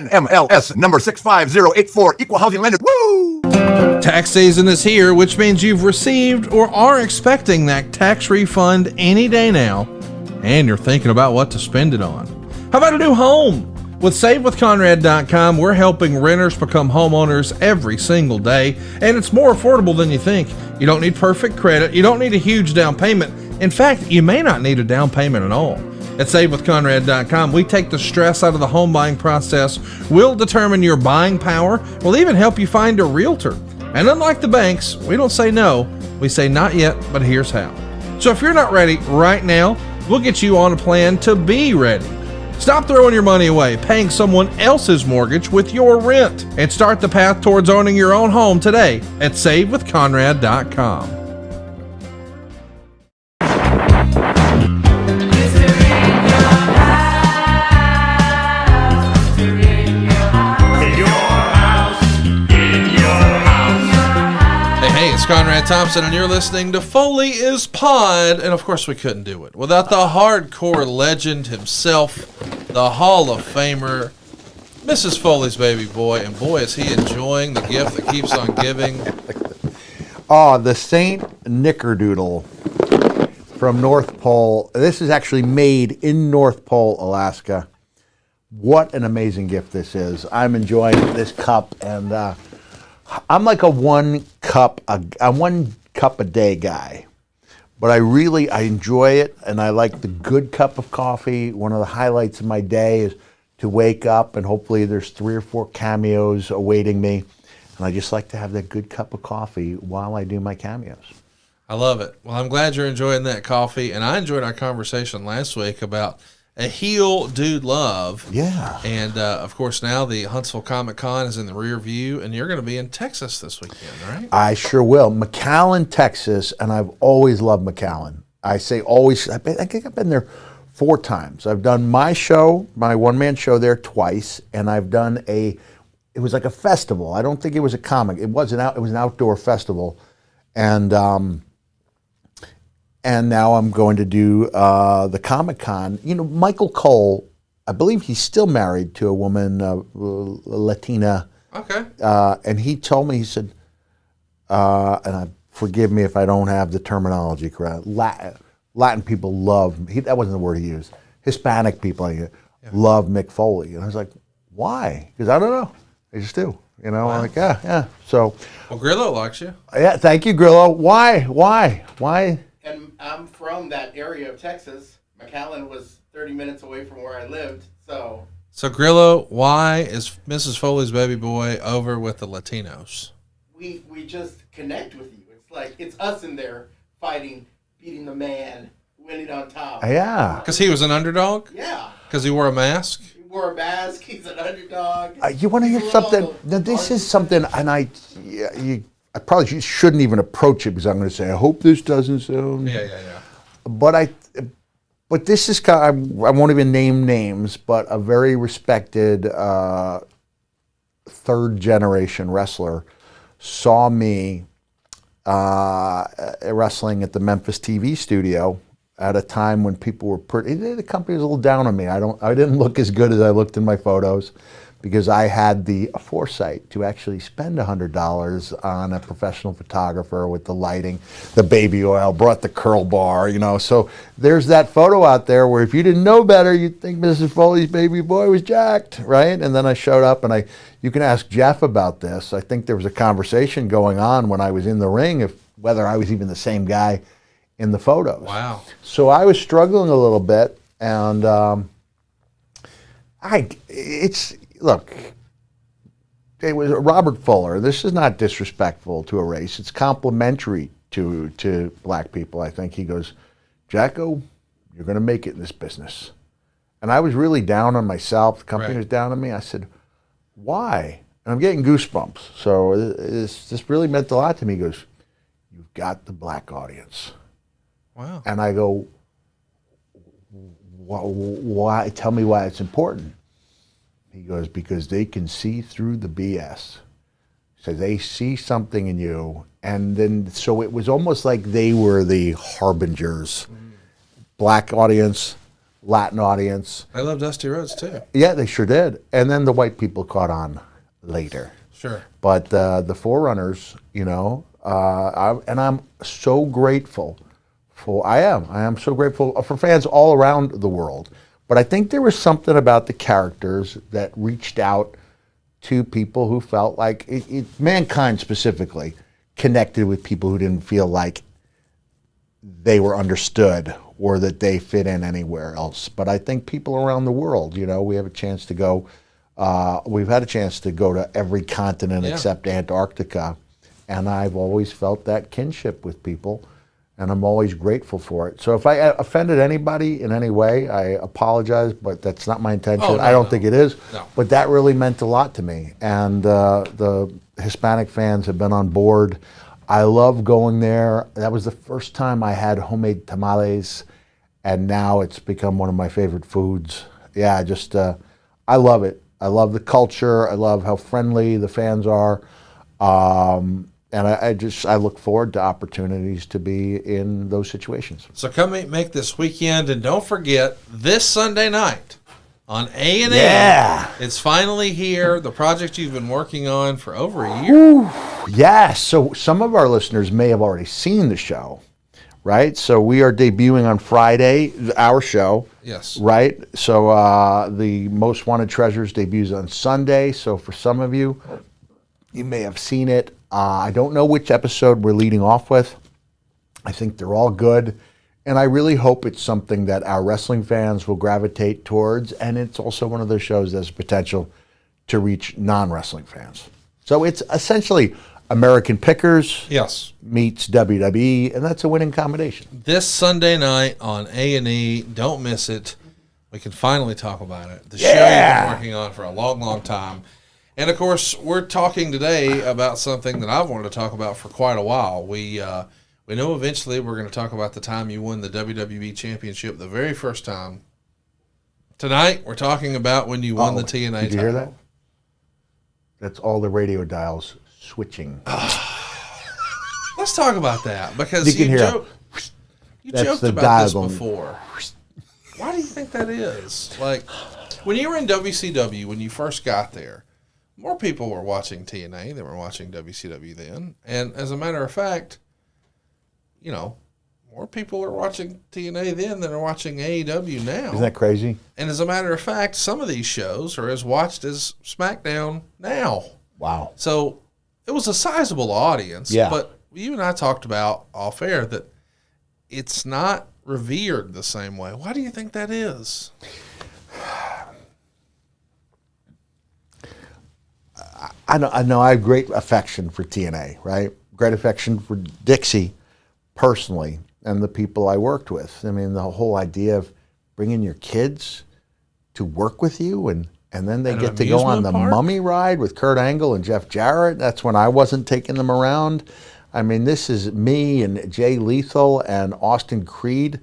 NMLS number 65084, equal housing lender. Woo! Tax season is here, which means you've received or are expecting that tax refund any day now, and you're thinking about what to spend it on. How about a new home? With SaveWithConrad.com, we're helping renters become homeowners every single day, and it's more affordable than you think. You don't need perfect credit. You don't need a huge down payment. In fact, you may not need a down payment at all. At SaveWithConrad.com, we take the stress out of the home buying process. We'll determine your buying power. We'll even help you find a realtor. And unlike the banks, we don't say no. We say not yet, but here's how. So if you're not ready right now, we'll get you on a plan to be ready. Stop throwing your money away, paying someone else's mortgage with your rent, and start the path towards owning your own home today at SaveWithConrad.com. Conrad Thompson, and you're listening to Foley Is Pod, and of course we couldn't do it without the hardcore legend himself, the Hall of Famer, Mrs. Foley's baby boy, and boy is he enjoying the gift that keeps on giving. Oh, the Saint Nickerdoodle from North Pole. This is actually made in North Pole, Alaska. What an amazing gift this is. I'm enjoying this cup, and I'm like a one cup a day guy, but I enjoy it, and I like the good cup of coffee. One of the highlights of my day is to wake up, and hopefully there's 3 or 4 cameos awaiting me, and I just like to have that good cup of coffee while I do my cameos. I love it. Well, I'm glad you're enjoying that coffee, and I enjoyed our conversation last week about a heel dude love. Yeah. And, of course, now the Huntsville Comic Con is in the rear view, and you're going to be in Texas this weekend, right? I sure will. McAllen, Texas, and I've always loved McAllen. I say always. I think I've been there 4 times. I've done my show, my one-man show there twice, and I've done it was like a festival. I don't think it was a comic. It was an outdoor festival. And now I'm going to do the Comic-Con. You know, Michael Cole, I believe he's still married to a woman, Latina. Okay. And he told me, he said, forgive me if I don't have the terminology correct, Latin people love, that wasn't the word he used, Hispanic people love Mick Foley. And I was like, why? Because I don't know. They just do. You know, wow. I'm like, yeah. So. Well, Grillo likes you. Yeah, thank you, Grillo. Why? And I'm from that area of Texas. McAllen was 30 minutes away from where I lived, so. So, Grillo, why is Mrs. Foley's baby boy over with the Latinos? We just connect with you. It's like, it's us in there fighting, beating the man, winning on top. Yeah. Because he was an underdog? Yeah. Because he wore a mask? He wore a mask. He's an underdog. You want to hear something? Now, this is something, and I probably shouldn't even approach it because I'm going to say, I hope this doesn't sound. Yeah. But this is I won't even name names, but a very respected 3rd generation wrestler saw me wrestling at the Memphis TV studio at a time when people were the company was a little down on me. I didn't look as good as I looked in my photos, because I had the foresight to actually spend $100 on a professional photographer with the lighting, the baby oil, brought the curl bar, you know. So there's that photo out there where if you didn't know better, you'd think Mrs. Foley's baby boy was jacked, right? And then I showed up, and you can ask Jeff about this. I think there was a conversation going on when I was in the ring whether I was even the same guy in the photos. Wow. So I was struggling a little bit, and look, it was Robert Fuller. This is not disrespectful to a race. It's complimentary to black people, I think. He goes, Jacko, you're going to make it in this business. And I was really down on myself. The company was down on me. I said, why? And I'm getting goosebumps. So this really meant a lot to me. He goes, you've got the black audience. Wow. And I go, why? Tell me why it's important. He goes, because they can see through the BS. So they see something in you. And then, so it was almost like they were the harbingers. Black audience, Latin audience. I love Dusty Rhodes too. Yeah, they sure did. And then the white people caught on later. Sure. But the Forerunners, I'm so grateful I am so grateful for fans all around the world. But I think there was something about the characters that reached out to people who felt like, Mankind specifically, connected with people who didn't feel like they were understood or that they fit in anywhere else. But I think people around the world, we have a chance to go, we've had a chance to go to every continent except Antarctica. And I've always felt that kinship with people, and I'm always grateful for it. So if I offended anybody in any way, I apologize, but that's not my intention. Oh, no, I don't think it is. No. But that really meant a lot to me. And the Hispanic fans have been on board. I love going there. That was the first time I had homemade tamales, and now it's become one of my favorite foods. Yeah, I love it. I love the culture. I love how friendly the fans are. And I look forward to opportunities to be in those situations. So come make this weekend, and don't forget, this Sunday night on A&E, it's finally here, the project you've been working on for over a year. Yeah, so some of our listeners may have already seen the show, right? So we are debuting on Friday, our show. Yes. Right? So the Most Wanted Treasures debuts on Sunday. So for some of you, you may have seen it. I don't know which episode we're leading off with. I think they're all good. And I really hope it's something that our wrestling fans will gravitate towards. And it's also one of those shows that has potential to reach non-wrestling fans. So it's essentially American Pickers meets WWE, and that's a winning combination. This Sunday night on A&E, don't miss it. We can finally talk about it. The show you've been working on for a long, long time. And, of course, we're talking today about something that I've wanted to talk about for quite a while. We know eventually we're going to talk about the time you won the WWE Championship the very first time. Tonight, we're talking about when you won the TNA title. Did you hear that? That's all the radio dials switching. Let's talk about that, because you joked about this before. Why do you think that is? Like, when you were in WCW, when you first got there, more people were watching TNA than were watching WCW then. And as a matter of fact, more people are watching TNA then than are watching AEW now. Isn't that crazy? And as a matter of fact, some of these shows are as watched as SmackDown now. Wow. So it was a sizable audience. Yeah. But you and I talked about off air that it's not revered the same way. Why do you think that is? I know I have great affection for TNA, right? Great affection for Dixie personally and the people I worked with. I mean, the whole idea of bringing your kids to work with you and then they get to go on the Mummy ride with Kurt Angle and Jeff Jarrett. That's when I wasn't taking them around. I mean, this is me and Jay Lethal and Austin Creed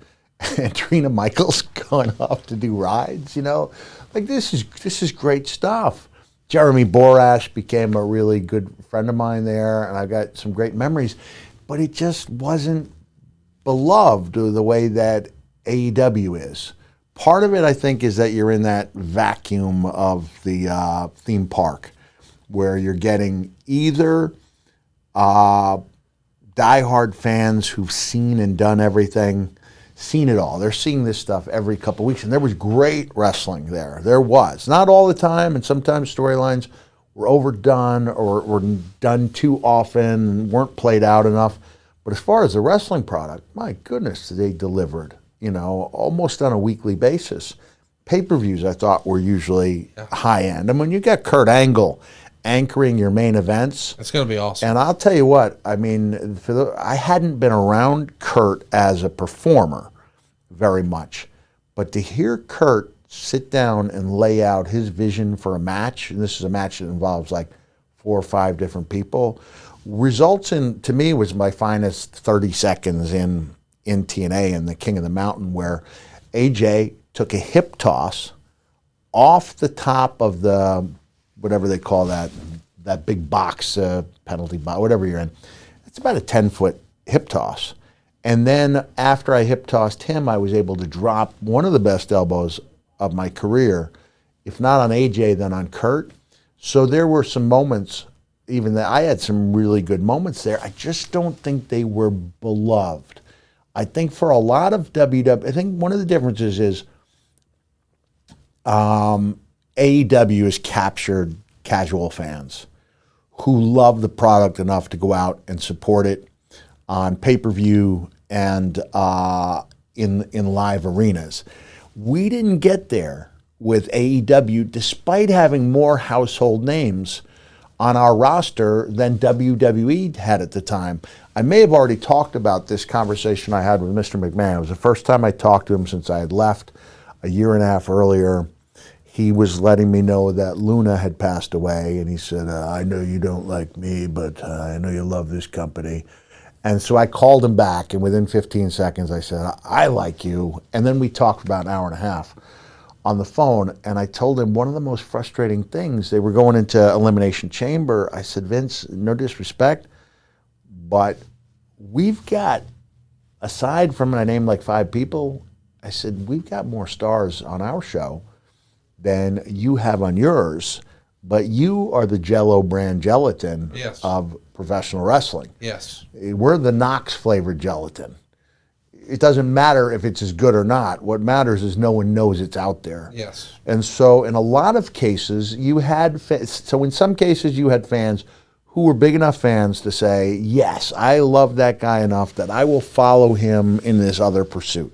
and Trina Michaels going off to do rides, Like, this is great stuff. Jeremy Borash became a really good friend of mine there, and I got some great memories. But it just wasn't beloved the way that AEW is. Part of it, I think, is that you're in that vacuum of the theme park where you're getting either diehard fans who've seen and done everything, seen it all. They're seeing this stuff every couple of weeks, and there was great wrestling there. There was. Not all the time, and sometimes storylines were overdone or were done too often and weren't played out enough. But as far as the wrestling product, my goodness, they delivered, almost on a weekly basis. Pay-per-views, I thought, were usually high-end. And when you get Kurt Angle anchoring your main events, it's going to be awesome. And I'll tell you what, I mean, I hadn't been around Kurt as a performer very much, but to hear Kurt sit down and lay out his vision for a match, and this is a match that involves like 4 or 5 different people, results in, to me, was my finest 30 seconds in TNA and the King of the Mountain, where AJ took a hip toss off the top of the, whatever they call that big box, penalty box, whatever you're in. It's about a 10-foot hip toss. And then after I hip tossed him, I was able to drop one of the best elbows of my career, if not on AJ, then on Kurt. So there were some moments, even that I had some really good moments there. I just don't think they were beloved. I think for a lot of WWE, I think one of the differences is AEW has captured casual fans who love the product enough to go out and support it on pay-per-view and in live arenas. We didn't get there with AEW, despite having more household names on our roster than WWE had at the time. I may have already talked about this conversation I had with Mr. McMahon. It was the first time I talked to him since I had left a year and a half earlier. He was letting me know that Luna had passed away, and he said, I know you don't like me, but I know you love this company. And so I called him back, and within 15 seconds I said, I like you. And then we talked for about an hour and a half on the phone, and I told him one of the most frustrating things, they were going into Elimination Chamber. I said, Vince, no disrespect, but we've got, aside from, and I named like 5 people, I said, we've got more stars on our show than you have on yours, but you are the Jell-O brand gelatin Yes. of professional wrestling. Yes. We're the Knox flavored gelatin. It doesn't matter if it's as good or not. What matters is no one knows it's out there. Yes. And so in a lot of cases, you had, so in some cases you had fans who were big enough fans to say, yes, I love that guy enough that I will follow him in this other pursuit.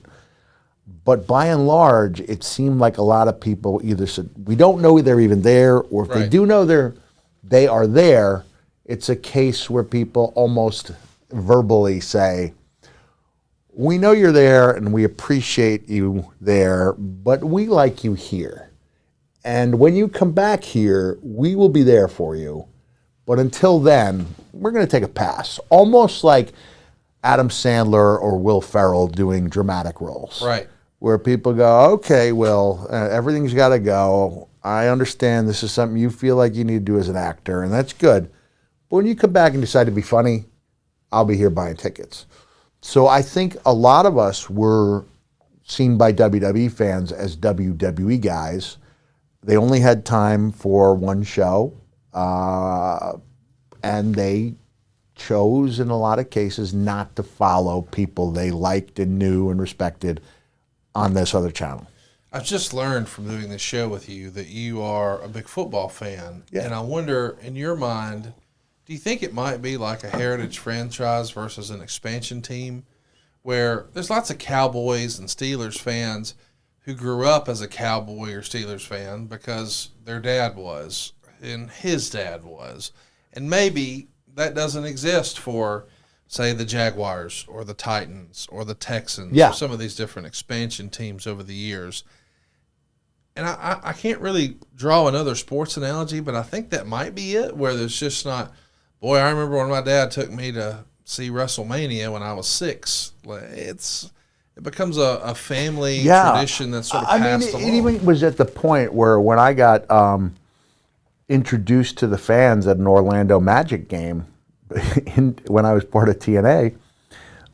But by and large, it seemed like a lot of people either said, we don't know they're even there, or if they Right. do know they are there, it's a case where people almost verbally say, we know you're there and we appreciate you there, but we like you here. And when you come back here, we will be there for you. But until then, we're going to take a pass. Almost like Adam Sandler or Will Ferrell doing dramatic roles. Right. Where people go, okay, Will, everything's got to go. I understand this is something you feel like you need to do as an actor, and that's good. But when you come back and decide to be funny, I'll be here buying tickets. So I think a lot of us were seen by WWE fans as WWE guys. They only had time for one show, and they chose, in a lot of cases, not to follow people they liked and knew and respected on this other channel. I've just learned from doing this show with you that you are a big football fan. Yeah. And I wonder, in your mind, do you think it might be like a heritage franchise versus an expansion team, where there's lots of Cowboys and Steelers fans who grew up as a Cowboy or Steelers fan because their dad was and his dad was. And maybe that doesn't exist for, say, the Jaguars or the Titans or the Texans, Yeah. or some of these different expansion teams over the years. And I can't really draw another sports analogy, but I think that might be it, where there's just not, boy, I remember when my dad took me to see WrestleMania when I was 6. It becomes a family tradition that's sort of passed along. It even was at the point where when I got introduced to the fans at an Orlando Magic game, when I was part of TNA,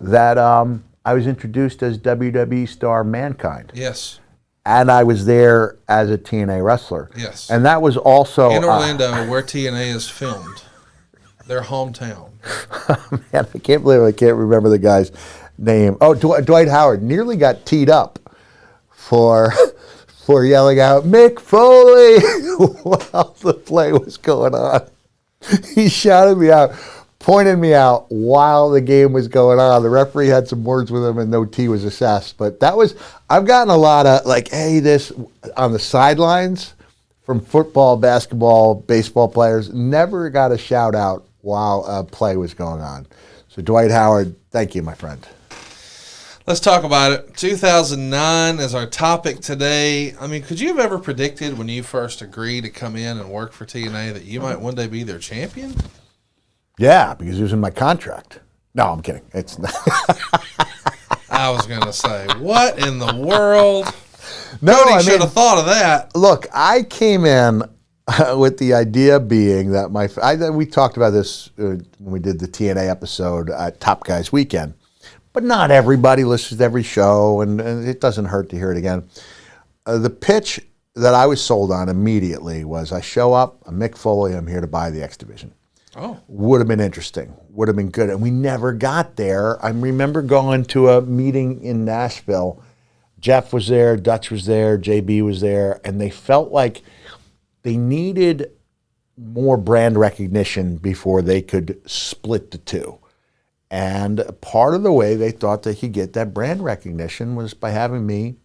that I was introduced as WWE star Mankind. Yes. And I was there as a TNA wrestler. Yes. And that was also In Orlando, where TNA is filmed. Their hometown. Man, I can't believe I can't remember the guy's name. Oh, Dwight Howard nearly got teed up for yelling out, Mick Foley, while the play was going on. He shouted me out, pointed me out while the game was going on. The referee had some words with him and no T was assessed. But that was, I've gotten a lot of like, hey, this on the sidelines from football, basketball, baseball players, never got a shout out while a play was going on. So Dwight Howard, thank you, my friend. Let's talk about it. 2009 is our topic today. I mean, could you have ever predicted when you first agreed to come in and work for TNA that you might one day be their champion? Yeah, because it was in my contract. No, I'm kidding. It's not. I was going to say, what in the world? No, Cody I should mean, have thought of that. look, I came in with the idea being that we talked about this when we did the TNA episode at Top Guys Weekend. but not everybody listens to every show, and it doesn't hurt to hear it again. The pitch that I was sold on immediately was, I show up, I'm Mick Foley, I'm here to buy the X Division. Oh. Would have been interesting, would have been good, and we never got there. I remember going to a meeting in Nashville. Jeff was there, Dutch was there, JB was there, and they felt like they needed more brand recognition before they could split the two. And part of the way they thought they could get that brand recognition was by having me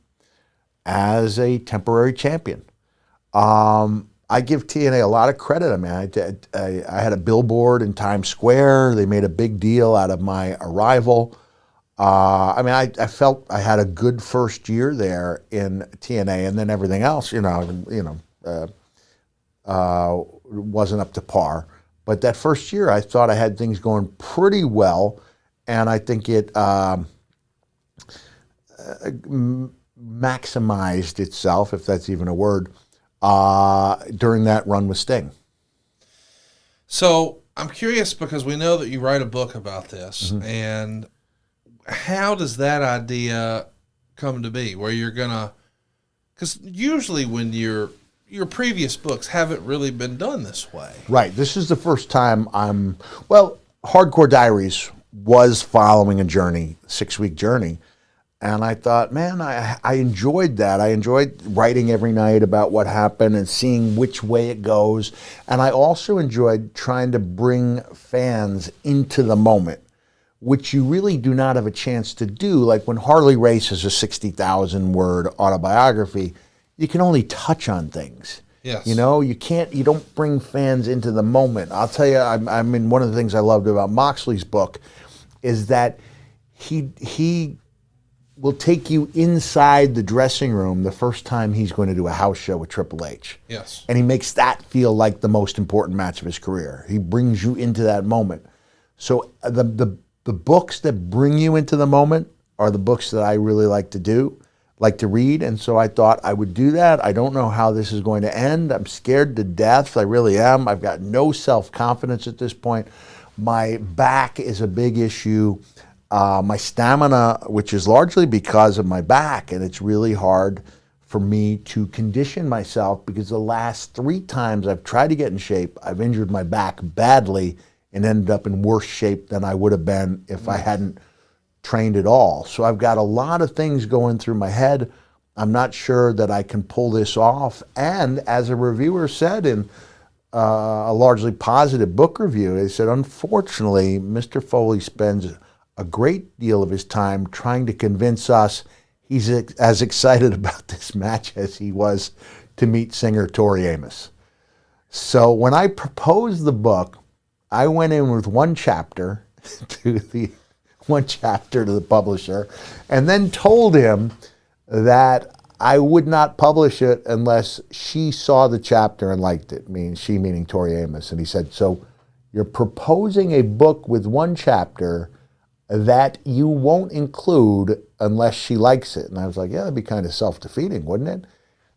as a temporary champion. I give TNA a lot of credit. I mean, I had a billboard in Times Square. They made a big deal out of my arrival. I mean, I felt I had a good first year there in TNA, and then everything else, wasn't up to par. But that first year, I thought I had things going pretty well, and I think it maximized itself, if that's even a word, during that run with Sting. So I'm curious, because we know that you write a book about this, and how does that idea come to be, where you're gonna, because usually when your previous books haven't really been done this way. Right. This is the first time Hardcore Diaries was following a journey, 6-week journey. And I thought, man, I enjoyed that. I enjoyed writing every night about what happened and seeing which way it goes. And I also enjoyed trying to bring fans into the moment, which you really do not have a chance to do. Like when Harley Race is a 60,000-word autobiography, you can only touch on things. Yes. You don't bring fans into the moment. I'll tell you, I mean, one of the things I loved about Moxley's book is that he will take you inside the dressing room the first time he's going to do a house show with Triple H. Yes. And he makes that feel like the most important match of his career. He brings you into that moment. So the books that bring you into the moment are the books that I really like to read, and so I thought I would do that. I don't know how this is going to end. I'm scared to death. I really am. I've got no self-confidence at this point. My back is a big issue. My stamina, which is largely because of my back, and it's really hard for me to condition myself because the last 3 times I've tried to get in shape, I've injured my back badly and ended up in worse shape than I would have been if I hadn't trained at all. So I've got a lot of things going through my head. I'm not sure that I can pull this off. And as a reviewer said in a largely positive book review, they said, unfortunately, Mr. Foley spends a great deal of his time trying to convince us he's as excited about this match as he was to meet singer Tori Amos. So when I proposed the book, I went in with one chapter to the publisher, and then told him that I would not publish it unless she saw the chapter and liked it. She meaning Tori Amos. And he said, so you're proposing a book with one chapter that you won't include unless she likes it. And I was like, yeah, that'd be kind of self-defeating, wouldn't it?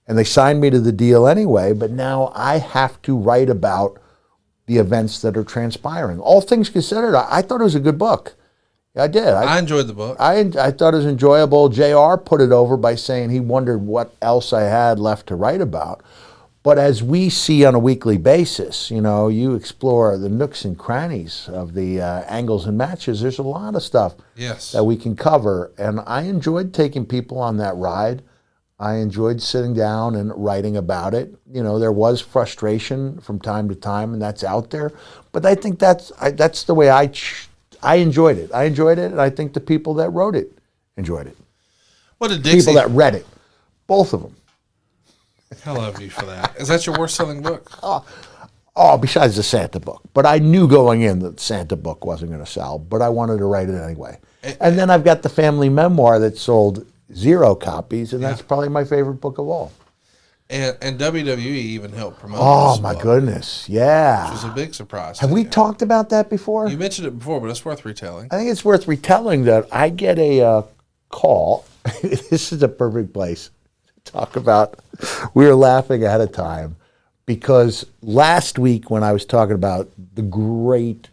And they signed me to the deal anyway, but now I have to write about the events that are transpiring. All things considered, I thought it was a good book. I did. I enjoyed the book. I thought it was enjoyable. JR put it over by saying he wondered what else I had left to write about. But as we see on a weekly basis, you explore the nooks and crannies of the angles and matches. There's a lot of stuff that we can cover. And I enjoyed taking people on that ride. I enjoyed sitting down and writing about it. There was frustration from time to time, and that's out there. But I think that's the way I enjoyed it. I enjoyed it, and I think the people that wrote it enjoyed it. What did Dixie? People that read it, both of them. I love you for that. Is that your worst-selling book? Oh, besides the Santa book. But I knew going in that the Santa book wasn't going to sell, but I wanted to write it anyway. And then I've got the family memoir that sold 0 copies, and that's probably my favorite book of all. And WWE even helped promote this book, my goodness, yeah. Which was a big surprise. Have we talked about that before? You mentioned it before, but it's worth retelling. I think it's worth retelling that I get a call. This is a perfect place to talk about. We were laughing ahead of time because last week when I was talking about the great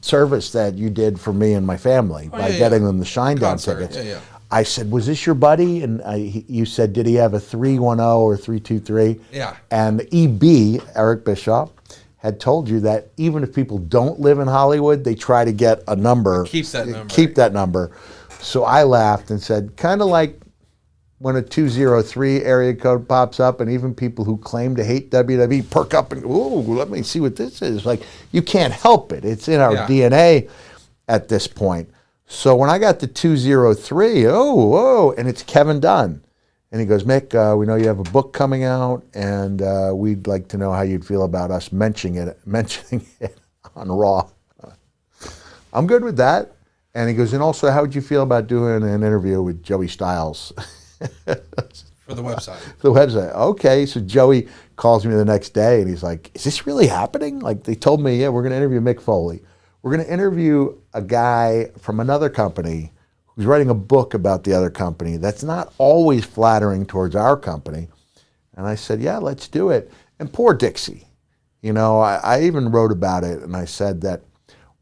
service that you did for me and my family by getting them the Shinedown tickets. Yeah, yeah. I said, was this your buddy? And you said, did he have a 310 or 323? Yeah. And EB, Eric Bischoff, had told you that even if people don't live in Hollywood, they try to get a number. Keep that number. Keep that number. So I laughed and said, kind of like when a 203 area code pops up, and even people who claim to hate WWE perk up and, ooh, let me see what this is. Like, you can't help it. It's in our DNA at this point. So when I got the 203, whoa, and it's Kevin Dunn. And he goes, Mick, we know you have a book coming out, and we'd like to know how you'd feel about us mentioning it on Raw. I'm good with that. And he goes, and also, how would you feel about doing an interview with Joey Styles? For the website. For the website. Okay, so Joey calls me the next day, and he's like, is this really happening? Like, they told me, yeah, we're going to interview Mick Foley. We're going to interview a guy from another company who's writing a book about the other company that's not always flattering towards our company. And I said, yeah, let's do it. And poor Dixie. You know, I even wrote about it, and I said that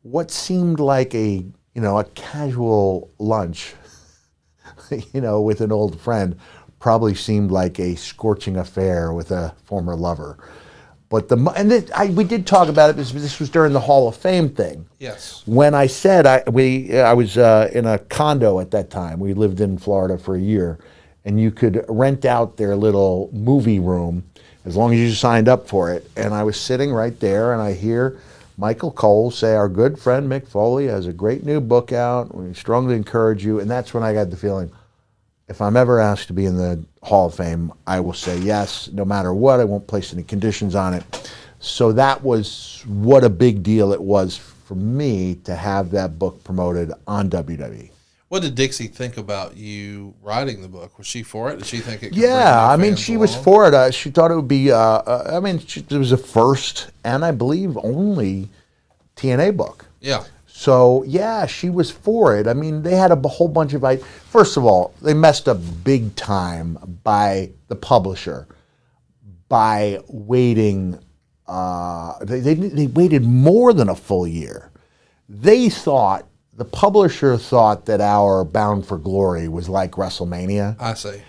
what seemed like a casual lunch, with an old friend probably seemed like a scorching affair with a former lover. But we did talk about it because this was during the Hall of Fame thing. Yes. When I said I was in a condo at that time. We lived in Florida for a year, and you could rent out their little movie room as long as you signed up for it. And I was sitting right there, and I hear Michael Cole say, our good friend Mick Foley has a great new book out. We strongly encourage you. And that's when I got the feeling, if I'm ever asked to be in the Hall of Fame, I will say yes, no matter what. I won't place any conditions on it. So that was what a big deal it was for me to have that book promoted on WWE. What did Dixie think about you writing the book? Was she for it? Did she think it could Yeah, bring new she fans was along? for it. She thought it would be, it was a first and I believe only TNA book. Yeah. So, yeah, she was for it. I mean, they had a whole bunch of... First of all, they messed up big time by the publisher by waiting... They waited more than a full year. The publisher thought that our Bound for Glory was like WrestleMania. I see.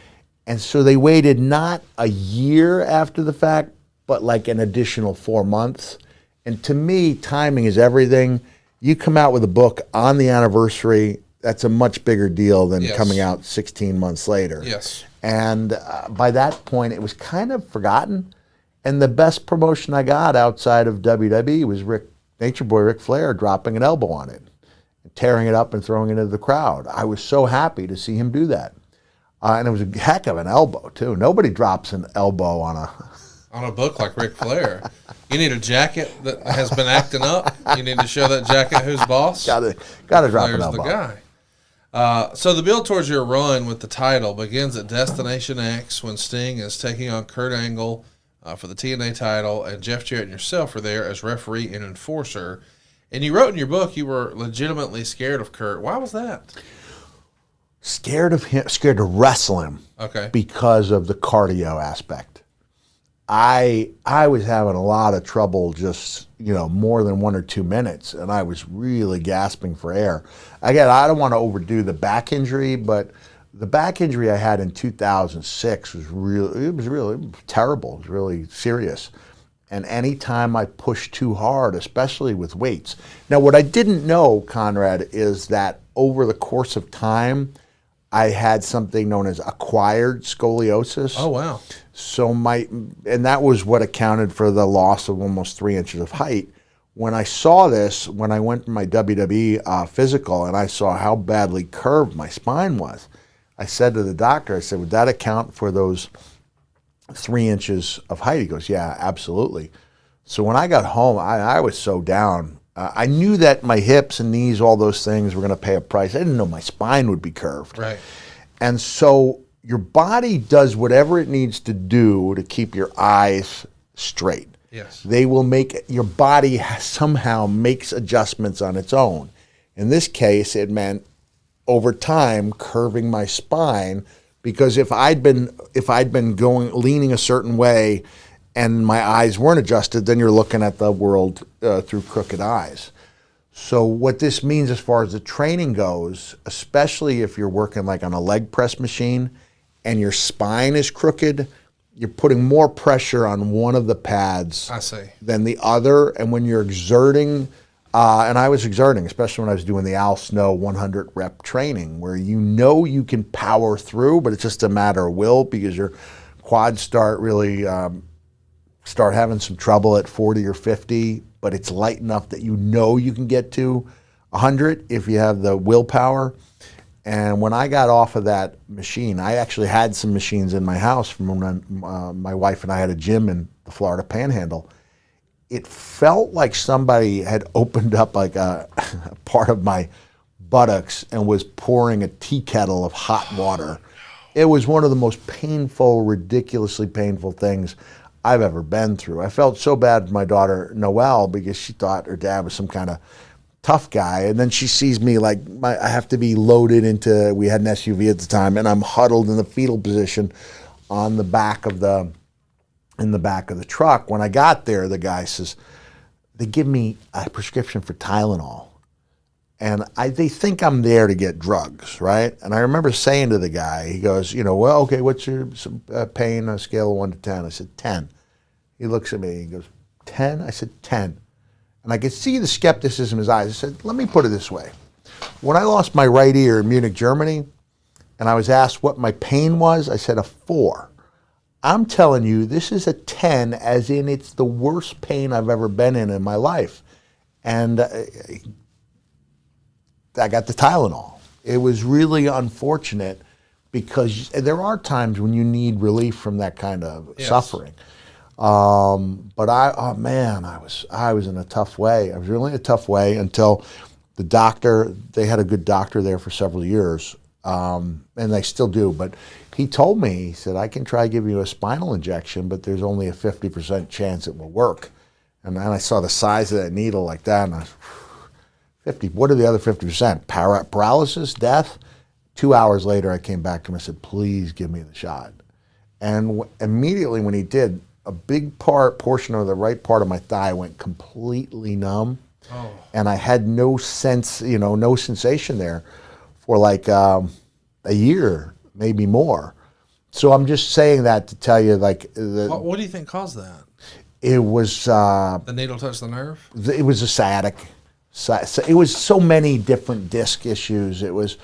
And so they waited not a year after the fact, but like an additional 4 months. And to me, timing is everything. You come out with a book on the anniversary, that's a much bigger deal than coming out 16 months later. Yes. And by that point, it was kind of forgotten. And the best promotion I got outside of WWE was Nature Boy Ric Flair dropping an elbow on it, tearing it up and throwing it into the crowd. I was so happy to see him do that. And it was a heck of an elbow, too. Nobody drops an elbow on a book like Ric Flair. You need a jacket that has been acting up. You need to show that jacket who's boss. Gotta drop an Flair's elbow. the guy. So the build towards your run with the title begins at Destination X when Sting is taking on Kurt Angle for the TNA title, and Jeff Jarrett and yourself are there as referee and enforcer. And you wrote in your book you were legitimately scared of Kurt. Why was that? Scared of him, scared to wrestle him. Okay. Because of the cardio aspect. I was having a lot of trouble just, more than 1 or 2 minutes, and I was really gasping for air. Again, I don't want to overdo the back injury, but the back injury I had in 2006 was really terrible. It was really serious. And anytime I pushed too hard, especially with weights. Now, what I didn't know, Conrad, is that over the course of time, I had something known as acquired scoliosis. Oh, wow. So and that was what accounted for the loss of almost 3 inches of height. When I saw this, when I went for my WWE physical and I saw how badly curved my spine was, I said to the doctor, I said, would that account for those 3 inches of height? He goes, yeah, absolutely. So when I got home, I was so down. I knew that my hips and knees, all those things were going to pay a price. I didn't know my spine would be curved. Right. And so your body does whatever it needs to do to keep your eyes straight. Yes. They will your body somehow makes adjustments on its own. In this case, it meant over time curving my spine, because if I'd been leaning a certain way and my eyes weren't adjusted, then you're looking at the world through crooked eyes. So what this means as far as the training goes, especially if you're working like on a leg press machine and your spine is crooked, you're putting more pressure on one of the pads than the other. And when you're exerting, and I was exerting, especially when I was doing the Al Snow 100 rep training, where you can power through, but it's just a matter of will, because your quads start having some trouble at 40 or 50, but it's light enough that you can get to 100 if you have the willpower. And when I got off of that machine, I actually had some machines in my house from when my wife and I had a gym in the Florida Panhandle. It felt like somebody had opened up like a part of my buttocks and was pouring a tea kettle of hot water. It was one of the most painful, ridiculously painful things I've ever been through. I felt so bad for my daughter, Noelle, because she thought her dad was some kind of tough guy. And then she sees me like, I have to be loaded into, we had an SUV at the time, and I'm huddled in the fetal position in the back of the truck. When I got there, the guy says, they give me a prescription for Tylenol. And they think I'm there to get drugs, right? And I remember saying to the guy, he goes, well, okay, what's your pain on a scale of 1 to 10? I said, 10. He looks at me, he goes, 10? I said, 10. And I could see the skepticism in his eyes. I said, let me put it this way. When I lost my right ear in Munich, Germany, and I was asked what my pain was, I said a 4. I'm telling you, this is a 10, as in it's the worst pain I've ever been in my life. And I got the Tylenol. It was really unfortunate, because there are times when you need relief from that kind of suffering. But I was in a tough way. I was really in a tough way until the doctor, they had a good doctor there for several years, and they still do, but he told me, he said, I can try to give you a spinal injection, but there's only a 50% chance it will work. And then I saw the size of that needle like that, and I was, 50, what are the other 50%? Paralysis, death? 2 hours later, I came back to him and said, please give me the shot. And immediately when he did, a big portion of the right part of my thigh went completely numb. Oh. And I had no sense, no sensation there for like a year, maybe more. So I'm just saying that to tell you, like, what do you think caused that? It was the needle touched the nerve. It was a sciatic. It was so many different disc issues. It was.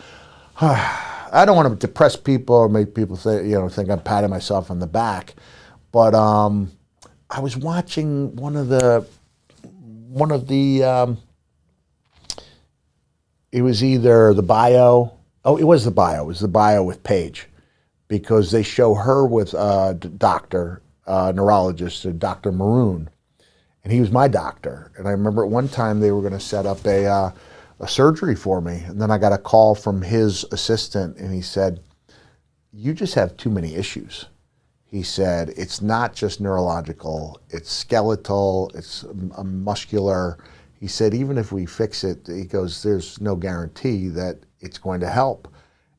I don't want to depress people or make people think I'm patting myself on the back, but I was watching one of the. It was either the bio. Oh, it was the bio. It was the bio with Paige, because they show her with a doctor, neurologist, Dr. Maroon, and he was my doctor. And I remember at one time they were going to set up a surgery for me, and then I got a call from his assistant, and he said, "You just have too many issues." He said, "It's not just neurological; it's skeletal, it's muscular." He said, "Even if we fix it," he goes, "there's no guarantee that it's going to help."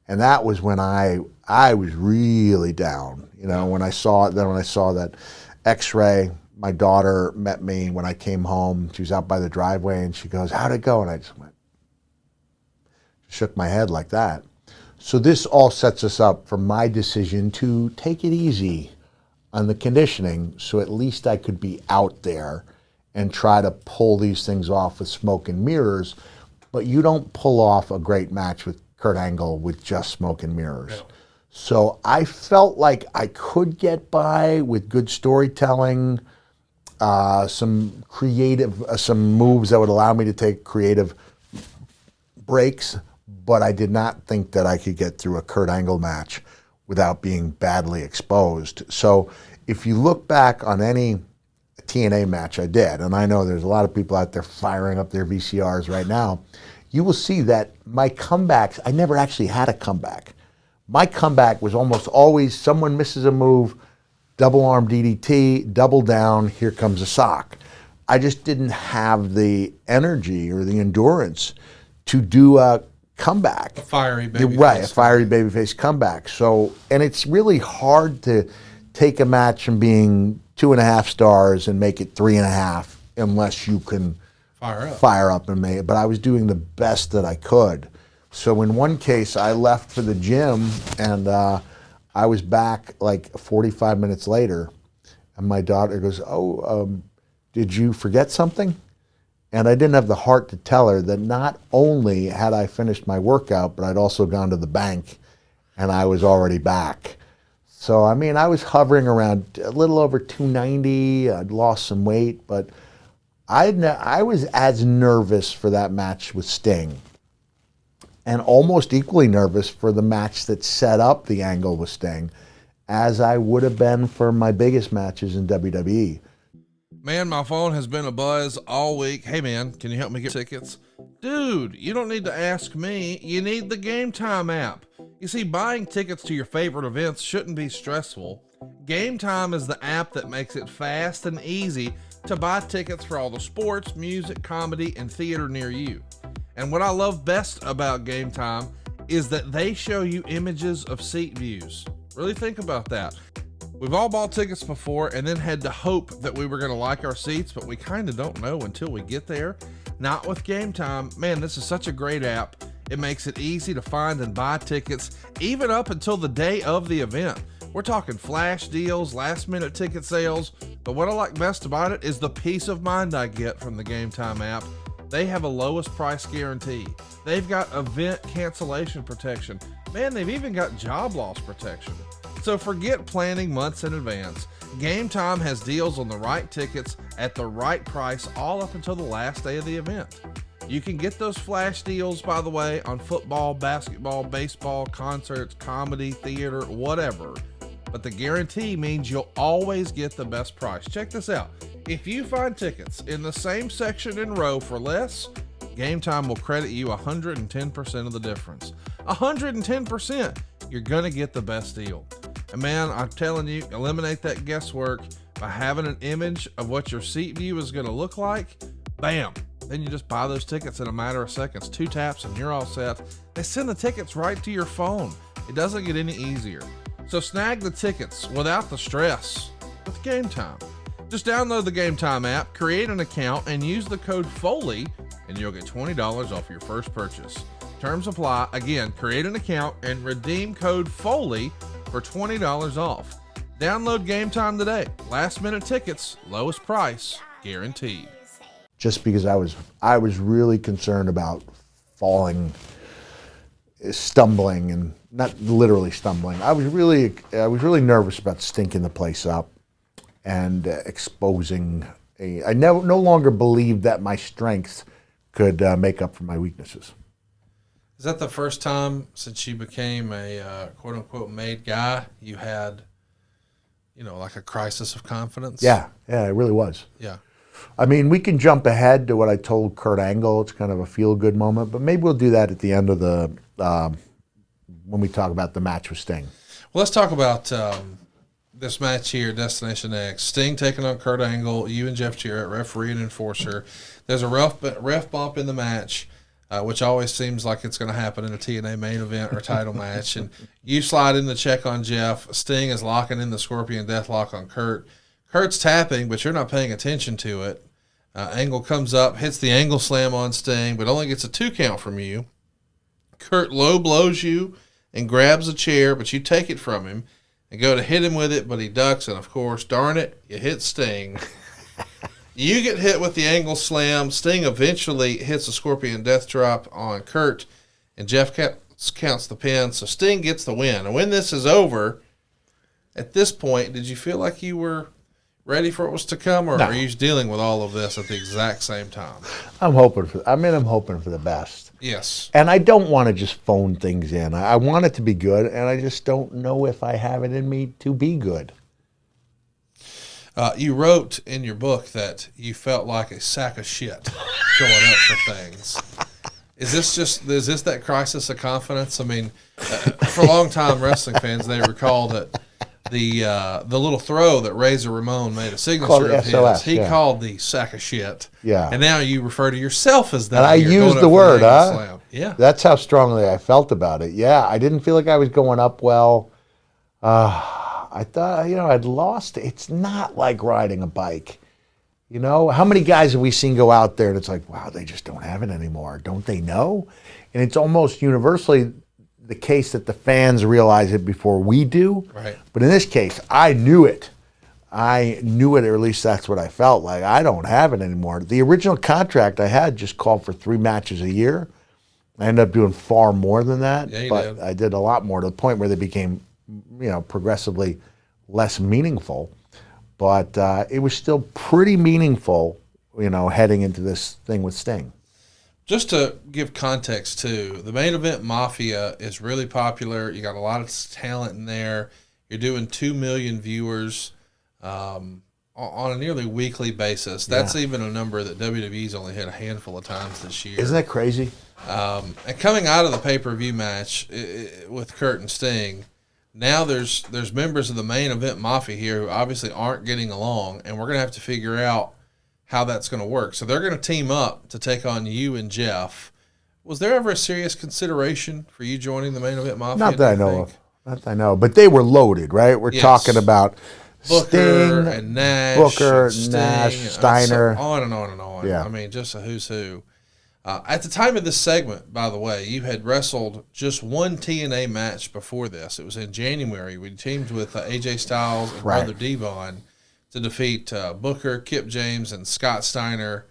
And that was when I was really down. When I saw that X-ray, my daughter met me when I came home. She was out by the driveway, and she goes, "How'd it go?" And I just shook my head like that. So this all sets us up for my decision to take it easy on the conditioning, so at least I could be out there and try to pull these things off with smoke and mirrors. But you don't pull off a great match with Kurt Angle with just smoke and mirrors. No. So I felt like I could get by with good storytelling, some creative, some moves that would allow me to take creative breaks, but I did not think that I could get through a Kurt Angle match without being badly exposed. So if you look back on any TNA match I did, and I know there's a lot of people out there firing up their VCRs right now, you will see that my comebacks, I never actually had a comeback. My comeback was almost always someone misses a move, double arm DDT, double down, here comes a sock. I just didn't have the energy or the endurance to do a comeback. A fiery babyface. Right, a fiery babyface comeback. So, and it's really hard to take a match from being 2.5 stars and make it 3.5 unless you can fire up in me, but I was doing the best that I could. So in one case, I left for the gym, and I was back like 45 minutes later, and my daughter goes, did you forget something? And I didn't have the heart to tell her that not only had I finished my workout, but I'd also gone to the bank, and I was already back. So, I mean, I was hovering around a little over 290. I'd lost some weight, but I was as nervous for that match with Sting, and almost equally nervous for the match that set up the angle with Sting, as I would have been for my biggest matches in WWE. Man, my phone has been abuzz all week. Hey, man, can you help me get tickets? Dude, you don't need to ask me. You need the Game Time app. You see, buying tickets to your favorite events shouldn't be stressful. Game Time is the app that makes it fast and easy to buy tickets for all the sports, music, comedy, and theater near you. And what I love best about Game Time is that they show you images of seat views. Really think about that. We've all bought tickets before and then had to hope that we were going to like our seats, but we kind of don't know until we get there. Not with Game Time. Man, this is such a great app. It makes it easy to find and buy tickets, even up until the day of the event. We're talking flash deals, last minute ticket sales, but what I like best about it is the peace of mind I get from the Game Time app. They have a lowest price guarantee. They've got event cancellation protection. Man, they've even got job loss protection. So forget planning months in advance. Game Time has deals on the right tickets at the right price all up until the last day of the event. You can get those flash deals, by the way, on football, basketball, baseball, concerts, comedy, theater, whatever. But the guarantee means you'll always get the best price. Check this out. If you find tickets in the same section and row for less, Game Time will credit you 110% of the difference. 110%. You're going to get the best deal. And man, I'm telling you, eliminate that guesswork by having an image of what your seat view is going to look like. Bam. Then you just buy those tickets in a matter of seconds. 2 taps and you're all set. They send the tickets right to your phone. It doesn't get any easier. So snag the tickets without the stress with Game Time. Just download the Game Time app, create an account, and use the code FOLEY, and you'll get $20 off your first purchase. Terms apply. Again, create an account and redeem code FOLEY for $20 off. Download Game Time today. Last minute tickets, lowest price, guaranteed. Just because I was really concerned about stumbling, and not literally stumbling. I was really nervous about stinking the place up and exposing. I no longer believed that my strengths could make up for my weaknesses. Is that the first time since you became a quote unquote made guy you had, like a crisis of confidence? Yeah, it really was. Yeah. I mean, we can jump ahead to what I told Kurt Angle. It's kind of a feel-good moment, but maybe we'll do that at the end of the when we talk about the match with Sting. Well, let's talk about this match here, Destination X. Sting taking on Kurt Angle, you and Jeff Jarrett, referee and enforcer. There's a ref bump in the match, which always seems like it's going to happen in a TNA main event or title match. And you slide in the check on Jeff. Sting is locking in the Scorpion Deathlock on Kurt. Kurt's tapping, but you're not paying attention to it. Angle comes up, hits the angle slam on Sting, but only gets a 2 count from you. Kurt low blows you and grabs a chair, but you take it from him and go to hit him with it, but he ducks, and of course, darn it, you hit Sting. You get hit with the angle slam. Sting eventually hits a Scorpion Death Drop on Kurt, and Jeff counts the pin, so Sting gets the win. And when this is over, at this point, did you feel like you were ready for what was to come, or No. are you dealing with all of this at the exact same time? I'm hoping for the best. Yes. And I don't want to just phone things in. I want it to be good, and I just don't know if I have it in me to be good. You wrote in your book that you felt like a sack of shit showing up for things. Is this that crisis of confidence? I mean, for a long time, wrestling fans, they recall that the little throw that Razor Ramon made a signature of SOS, his, he yeah. called the sack of shit. Yeah. And now you refer to yourself as that. And I You're going used up the for word, angle huh? slam. Yeah. That's how strongly I felt about it. Yeah, I didn't feel like I was going up well. I thought, I'd lost. It's not like riding a bike. You know, how many guys have we seen go out there and it's like, wow, they just don't have it anymore. Don't they know? And it's almost universally the case that the fans realize it before we do. Right. But in this case, I knew it. I knew it, or at least that's what I felt like. I don't have it anymore. The original contract I had just called for 3 matches a year. I ended up doing far more than that. Yeah, you but did. I did a lot more to the point where they became, progressively less meaningful. But it was still pretty meaningful, heading into this thing with Sting. Just to give context too, the Main Event Mafia is really popular. You got a lot of talent in there. You're doing 2 million viewers on a nearly weekly basis. That's even a number that WWE's only hit a handful of times this year. Isn't that crazy? And coming out of the pay-per-view match with Kurt and Sting, now there's members of the Main Event Mafia here who obviously aren't getting along, and we're going to have to figure out how that's going to work. So they're going to team up to take on you and Jeff. Was there ever a serious consideration for you joining the Main Event Mafia? Not that I know of. Not that I know. But they were loaded, right? We're talking about Booker Sting, and Nash. Booker, and Sting, Nash, and Steiner. so on and on and on. Yeah. I mean, just a who's who. At the time of this segment, by the way, you had wrestled just one TNA match before this. It was in January. We teamed with AJ Styles and Right. Brother Devon to defeat Booker, Kip James, and Scott Steiner.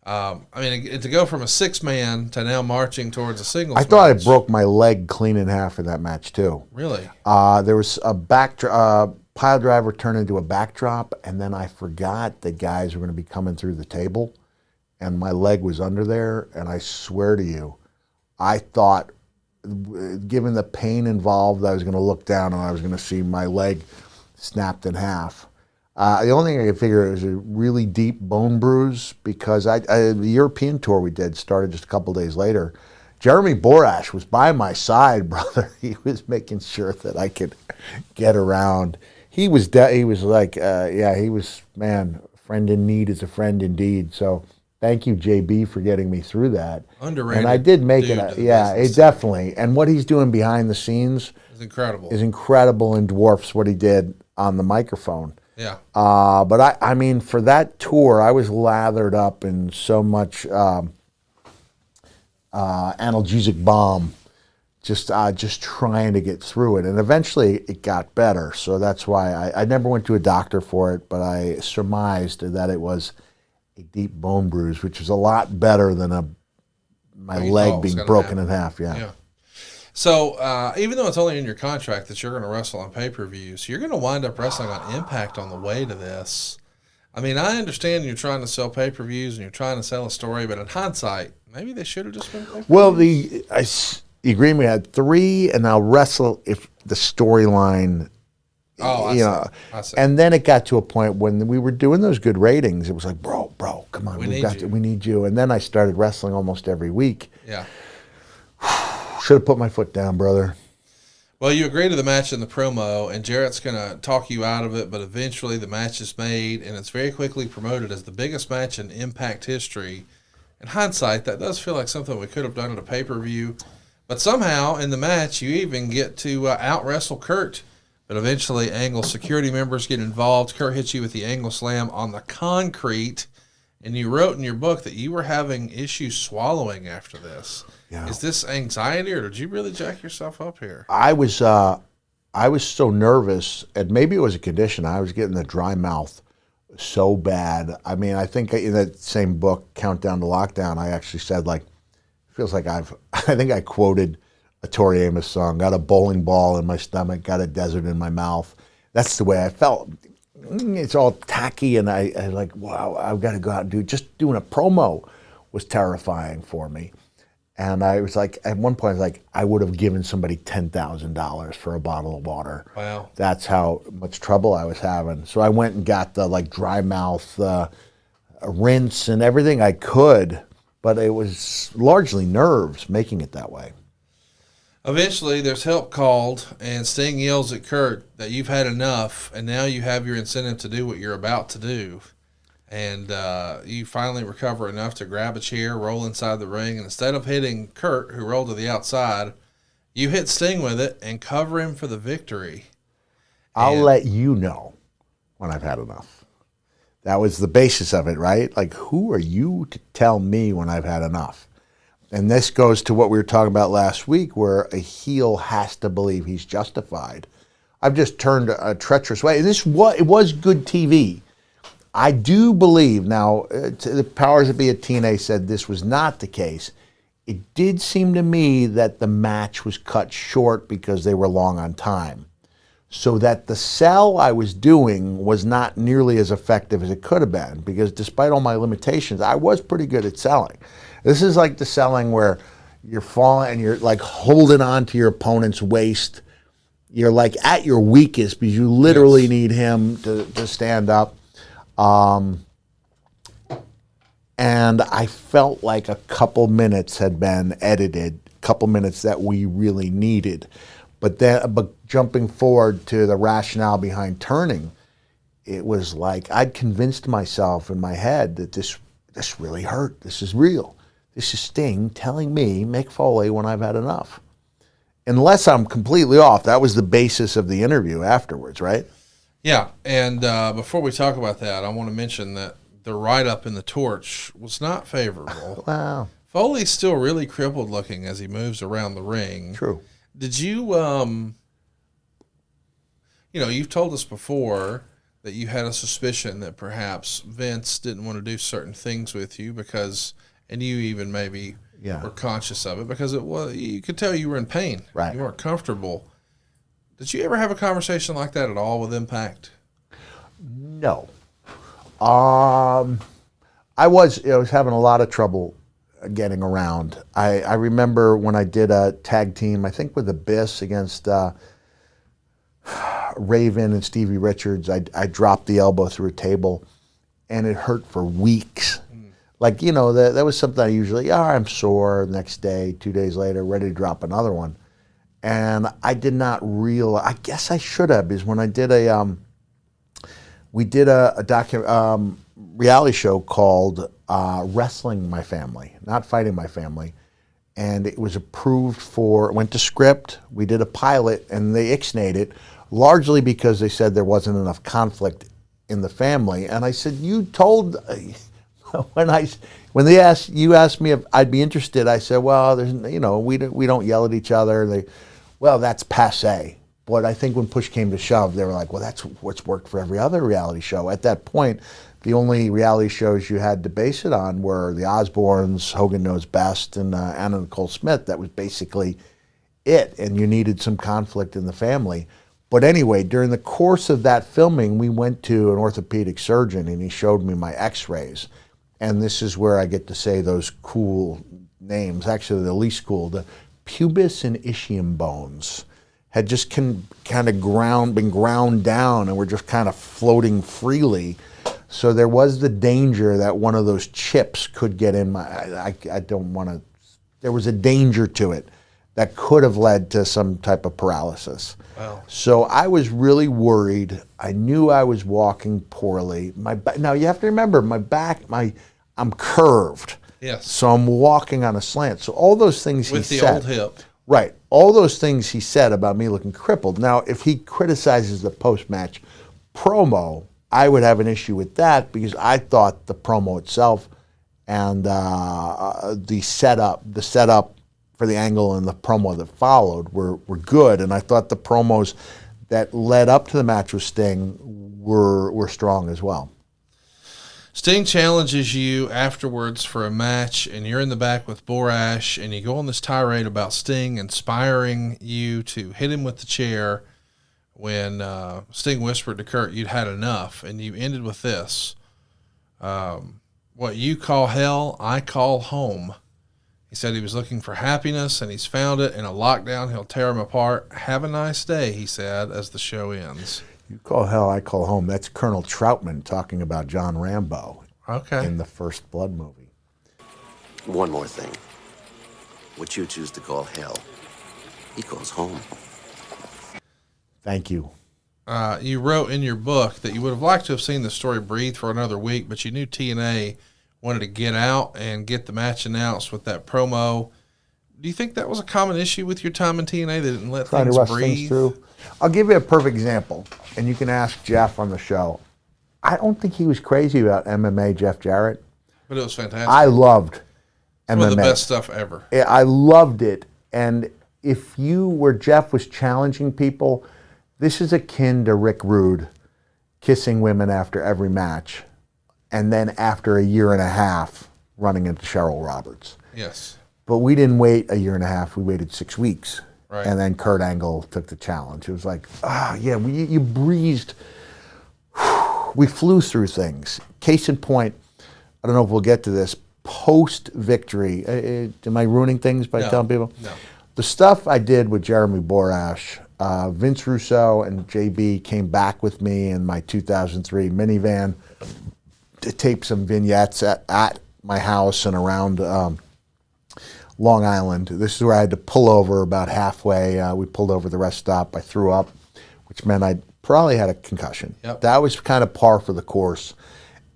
To go from a 6-man to now marching towards a singles I thought match. I broke my leg clean in half in that match, too. Really? There was a pile driver turned into a backdrop, and then I forgot that guys were going to be coming through the table, and my leg was under there, and I swear to you, I thought, given the pain involved, I was going to look down and I was going to see my leg snapped in half. The only thing I could figure was a really deep bone bruise because the European tour we did started just a couple days later. Jeremy Borash was by my side, brother. He was making sure that I could get around. He was like, friend in need is a friend indeed. So thank you, JB, for getting me through that. Underrated. And I did make dude it. to the Yeah, business. it definitely. And what he's doing behind the scenes It's incredible. is incredible and dwarfs what he did on the microphone. Yeah. But I mean, for that tour, I was lathered up in so much analgesic balm, just trying to get through it. And eventually it got better. So that's why I never went to a doctor for it, but I surmised that it was a deep bone bruise, which is a lot better than my What you thought leg was being gonna broken happen. in half. Yeah. So even though it's only in your contract that you're going to wrestle on pay-per-views, you're going to wind up wrestling on Impact on the way to this. I mean, I understand you're trying to sell pay-per-views and you're trying to sell a story, but in hindsight, maybe they should have just been pay-per-views. Well, the agreement we had 3, and I'll wrestle if the storyline. Oh, I see. And then it got to a point when we were doing those good ratings. It was like, bro, come on, We need you. And then I started wrestling almost every week. Yeah. Should have put my foot down, brother. Well, you agree to the match in the promo, and Jarrett's going to talk you out of it, but eventually the match is made, and it's very quickly promoted as the biggest match in Impact history. In hindsight, that does feel like something we could have done at a pay-per-view, but somehow in the match you even get to out-wrestle Kurt, but eventually Angle security members get involved. Kurt hits you with the Angle Slam on the concrete, and you wrote in your book that you were having issues swallowing after this. Yeah. Is this anxiety, or did you really jack yourself up here? I was so nervous, and maybe it was a condition. I was getting the dry mouth so bad. I mean, I think in that same book, Countdown to Lockdown, I actually said, like, feels like I think I quoted a Tori Amos song, got a bowling ball in my stomach, got a desert in my mouth. That's the way I felt. It's all tacky, and I like, wow, I've got to go out and do, just doing a promo was terrifying for me. And I was like, at one point, I was like, I would have given somebody $10,000 for a bottle of water. Wow. That's how much trouble I was having. So I went and got the dry mouth rinse and everything I could, but it was largely nerves making it that way. Eventually, there's help called, and Sting yells at Kurt that you've had enough, and now you have your incentive to do what you're about to do. And you finally recover enough to grab a chair, roll inside the ring, and instead of hitting Kurt, who rolled to the outside, you hit Sting with it and cover him for the victory. I'll let you know when I've had enough. That was the basis of it, right? Like, who are you to tell me when I've had enough? And this goes to what we were talking about last week, where a heel has to believe he's justified. I've just turned a treacherous way. It was good TV. I do believe, now, the powers that be at TNA said this was not the case. It did seem to me that the match was cut short because they were long on time. So that the sell I was doing was not nearly as effective as it could have been, because despite all my limitations, I was pretty good at selling. This is like the selling where you're falling and you're like holding on to your opponent's waist. You're like at your weakest because you literally need him to stand up. And I felt like a couple minutes had been edited, a couple minutes that we really needed. But jumping forward to the rationale behind turning, it was like I'd convinced myself in my head that this really hurt. This is real. This is Sting telling me, Mick Foley, when I've had enough. Unless I'm completely off. That was the basis of the interview afterwards, right? Yeah, and before we talk about that, I want to mention that the write-up in the Torch was not favorable. Wow. Foley's still really crippled looking as he moves around the ring. True. Did you, you've told us before that you had a suspicion that perhaps Vince didn't want to do certain things with you because, and you even maybe were conscious of it because you could tell you were in pain. Right. You weren't comfortable. Did you ever have a conversation like that at all with Impact? No. I was having a lot of trouble getting around. I remember when I did a tag team, I think with Abyss against Raven and Stevie Richards, I dropped the elbow through a table, and it hurt for weeks. Like, that was something I usually, I'm sore the next day, 2 days later, ready to drop another one. And I did not realize, I guess I should have, because when I did we did a reality show called Wrestling My Family, Not Fighting My Family. And it was approved it went to script, we did a pilot, and they ixnayed it, largely because they said there wasn't enough conflict in the family. And I said, you told, when you asked me if I'd be interested, I said, well, there's, we don't yell at each other. Well, that's passé. But I think when push came to shove, they were like, well, that's what's worked for every other reality show. At that point, the only reality shows you had to base it on were the Osbournes, Hogan Knows Best, and Anna Nicole Smith. That was basically it, and you needed some conflict in the family. But anyway, during the course of that filming, we went to an orthopedic surgeon, and he showed me my x-rays. And this is where I get to say those cool names, actually the least cool, the pubis and ischium bones had just kind of been ground down and were just kind of floating freely. So there was the danger that one of those chips could get in I don't want to, there was a danger to it that could have led to some type of paralysis. Wow. So I was really worried. I knew I was walking poorly. Now you have to remember, I'm curved. Yes. So I'm walking on a slant. So all those things he said. With the old hip. Right. All those things he said about me looking crippled. Now, if he criticizes the post-match promo, I would have an issue with that because I thought the promo itself and the setup for the angle and the promo that followed were good. And I thought the promos that led up to the match with Sting were strong as well. Sting challenges you afterwards for a match, and you're in the back with Borash, and you go on this tirade about Sting inspiring you to hit him with the chair when Sting whispered to Kurt you'd had enough, and you ended with this. What you call hell, I call home. He said he was looking for happiness, and he's found it. In a lockdown, he'll tear him apart. Have a nice day, he said, as the show ends. You call hell, I call home. That's Colonel Troutman talking about John Rambo in the First Blood movie. One more thing. What you choose to call hell, he calls home. Thank you. You wrote in your book that you would have liked to have seen the story breathe for another week, but you knew TNA wanted to get out and get the match announced with that promo. Do you think that was a common issue with your time in TNA? They didn't let things breathe? Things through. I'll give you a perfect example, and you can ask Jeff on the show. I don't think he was crazy about MMA, Jeff Jarrett. But it was fantastic. I loved MMA. One of the best stuff ever. I loved it. And if you, where Jeff was challenging people, this is akin to Rick Rude kissing women after every match, and then after a year and a half running into Cheryl Roberts. Yes. But we didn't wait a year and a half. We waited 6 weeks. Right. And then Kurt Angle took the challenge. It was like, you breezed. We flew through things. Case in point, I don't know if we'll get to this, post-victory. Am I ruining things by telling people? No. The stuff I did with Jeremy Borash, Vince Russo and JB came back with me in my 2003 minivan to tape some vignettes at my house and around Long Island. This is where I had to pull over about halfway. We pulled over the rest stop. I threw up, which meant I probably had a concussion. Yep. That was kind of par for the course.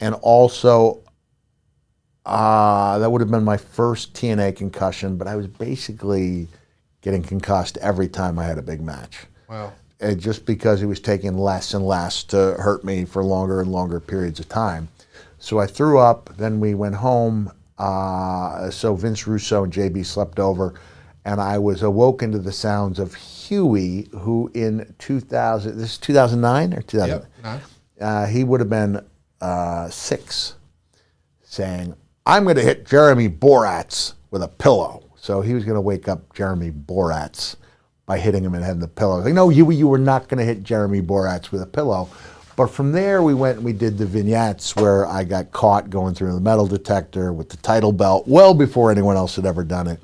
And also, that would have been my first TNA concussion, but I was basically getting concussed every time I had a big match. Wow. Just because it was taking less and less to hurt me for longer and longer periods of time. So I threw up, then we went home. So Vince Russo and JB slept over, and I was awoken to the sounds of Huey, who in 2000, this is 2009 or 2000? Yep. He would have been 6, saying, "I'm going to hit Jeremy Boratz with a pillow." So he was going to wake up Jeremy Boratz by hitting him in the head with the pillow. I was like, no, Huey, you were not going to hit Jeremy Boratz with a pillow. But from there, we went and we did the vignettes where I got caught going through the metal detector with the title belt well before anyone else had ever done it,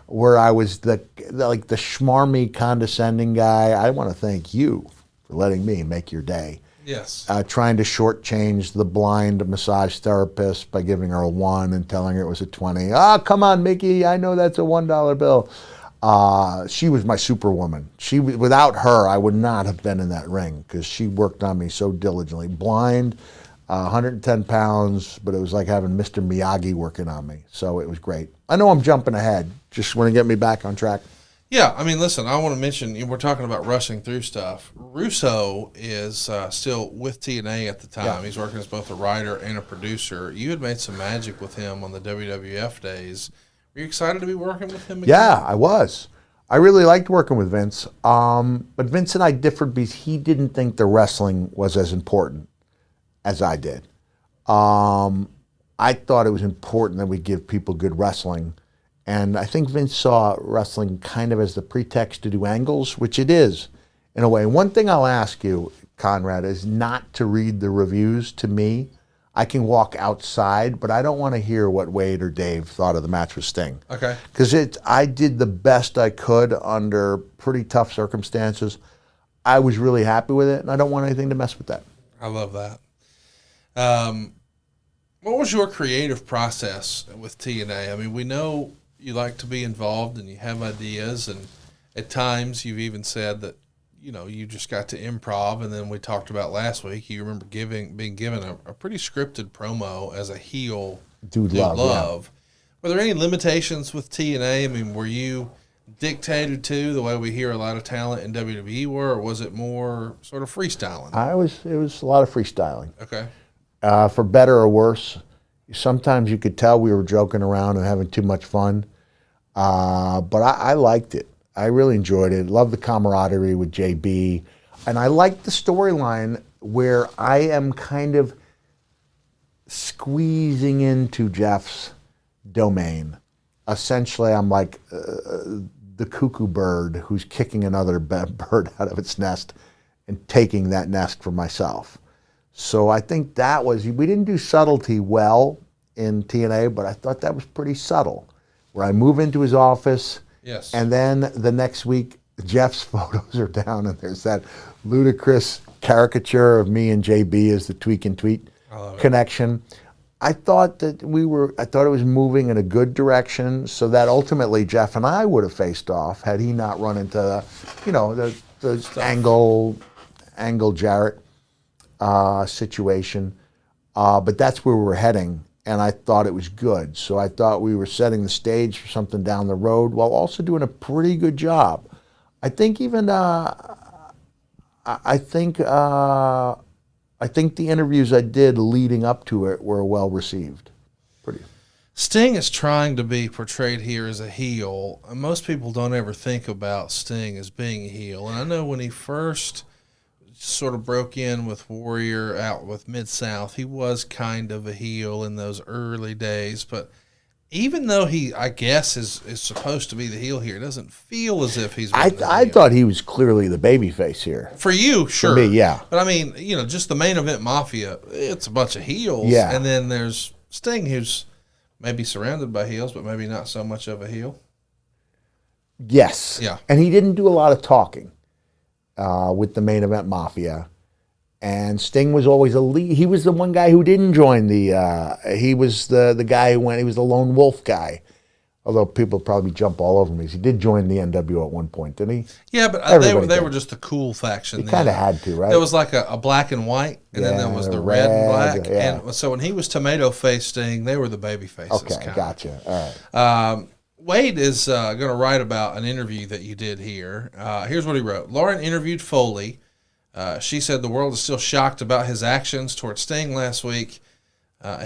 where I was the schmarmy, condescending guy. I want to thank you for letting me make your day. Yes. Trying to shortchange the blind massage therapist by giving her a 1 and telling her it was a 20. Ah, come on, Mickey, I know that's a $1 bill. She was my superwoman. Without her, I would not have been in that ring because she worked on me so diligently. Blind, 110 pounds, but it was like having Mr. Miyagi working on me. So it was great. I know I'm jumping ahead. Just want to get me back on track. Yeah, I mean, listen, I want to mention, we're talking about rushing through stuff. Russo is still with TNA at the time. Yeah. He's working as both a writer and a producer. You had made some magic with him on the WWF days. Were you excited to be working with him again? Yeah, I was. I really liked working with Vince. But Vince and I differed because he didn't think the wrestling was as important as I did. I thought it was important that we give people good wrestling. And I think Vince saw wrestling kind of as the pretext to do angles, which it is, in a way. One thing I'll ask you, Conrad, is not to read the reviews to me. I can walk outside, but I don't want to hear what Wade or Dave thought of the match with Sting. Okay. Because I did the best I could under pretty tough circumstances. I was really happy with it, and I don't want anything to mess with that. I love that. What was your creative process with TNA? I mean, we know you like to be involved and you have ideas, and at times you've even said that, you just got to improv, and then we talked about last week, you remember being given a pretty scripted promo as a heel Dude Love. Yeah. Were there any limitations with TNA? I mean, were you dictated to the way we hear a lot of talent in WWE were, or was it more sort of freestyling? It was a lot of freestyling. Okay. For better or worse. Sometimes you could tell we were joking around and having too much fun. But I liked it. I really enjoyed it. Loved the camaraderie with JB. And I liked the storyline where I am kind of squeezing into Jeff's domain. Essentially, I'm like the cuckoo bird who's kicking another bird out of its nest and taking that nest for myself. So I think we didn't do subtlety well in TNA, but I thought that was pretty subtle. Where I move into his office, yes, and then the next week, Jeff's photos are down, and there's that ludicrous caricature of me and JB as the tweak and tweet connection. I thought it was moving in a good direction, so that ultimately Jeff and I would have faced off had he not run into the Angle Jarrett situation. But that's where we were heading, and I thought it was good. So I thought we were setting the stage for something down the road while also doing a pretty good job. I think even I think the interviews I did leading up to it were well received. Pretty. Sting is trying to be portrayed here as a heel. Most people don't ever think about Sting as being a heel. And I know when he first sort of broke in with Warrior out with Mid-South, he was kind of a heel in those early days. But even though he, I guess, is supposed to be the heel here, it doesn't feel as if he's been I thought he was clearly the babyface here. For you, sure. For me, yeah. But I mean, just the main event Mafia, it's a bunch of heels. Yeah. And then there's Sting, who's maybe surrounded by heels, but maybe not so much of a heel. Yes. Yeah. And he didn't do a lot of talking with the main event Mafia. And Sting was always a lead. He was the one guy who didn't join he was the guy who went, he was the lone wolf guy. Although people probably jump all over me. He did join the NWO at one point, didn't he? Yeah, but they were just the cool faction. He kind of had to, right? There was like a black and white, and then there was the red and black. Yeah. And so when he was Tomato Face Sting, they were the baby faces. Okay, kinda. gotcha. All right. Wade is going to write about an interview that you did here. Here's what he wrote. Lauren interviewed Foley. She said the world is still shocked about his actions towards Sting last week.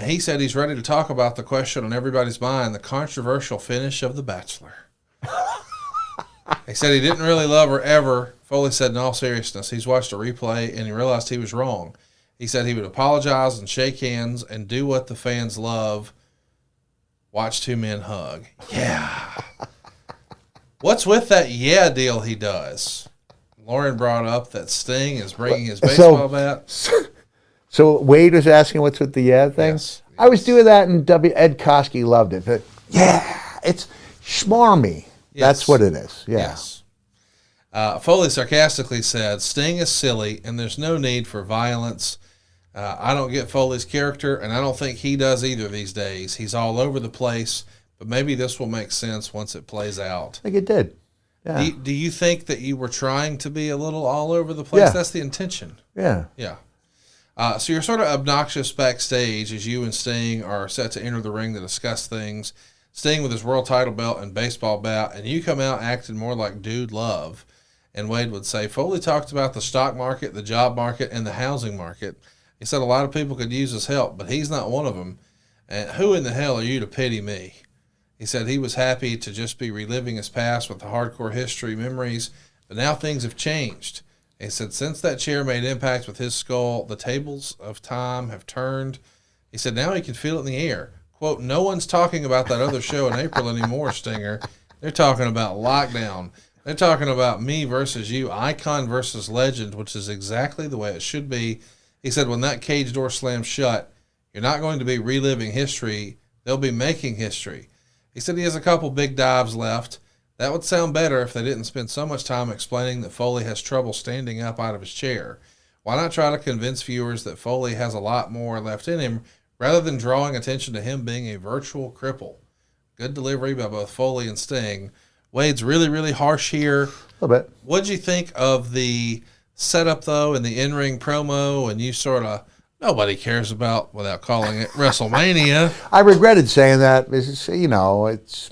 He said he's ready to talk about the question on everybody's mind, the controversial finish of The Bachelor. He said he didn't really love her ever. Foley said in all seriousness, he's watched a replay and he realized he was wrong. He said he would apologize and shake hands and do what the fans love. Watch two men hug. Yeah. What's with that deal he does? Lauren brought up that Sting is bringing his baseball bat. So Wade was asking what's with the thing? Yes. I was doing that, and Ed Koski loved it. But, it's schmarmy. That's what it is. Yeah. Yes. Foley sarcastically said, Sting is silly, and there's no need for violence. I don't get Foley's character, and I don't think he does either these days. He's all over the place, but maybe this will make sense once it plays out. I think it did. Yeah. Do you think that you were trying to be a little all over the place? Yeah. That's the intention. Yeah. Yeah. So you're sort of obnoxious backstage as you and Sting are set to enter the ring to discuss things. Sting with his world title belt and baseball bat, and you come out acting more like Dude Love. And Wade would say, Foley talked about the stock market, the job market, and the housing market. He said a lot of people could use his help, but he's not one of them. And who in the hell are you to pity me? He said he was happy to just be reliving his past with the hardcore history memories, but now things have changed. He said since that chair made impact with his skull, the tables of time have turned. He said now he can feel it in the air. Quote, no one's talking about that other show in April anymore, Stinger. They're talking about lockdown. They're talking about me versus you, icon versus legend, which is exactly the way it should be. He said when that cage door slams shut, you're not going to be reliving history. They'll be making history. He said he has a couple big dives left. That would sound better if they didn't spend so much time explaining that Foley has trouble standing up out of his chair. Why not try to convince viewers that Foley has a lot more left in him rather than drawing attention to him being a virtual cripple? Good delivery by both Foley and Sting. Wade's really, really harsh here. A little bit. What'd you think of the setup, though, and the in-ring promo, and you sort of... Nobody cares about, without calling it, WrestleMania. I regretted saying that. It's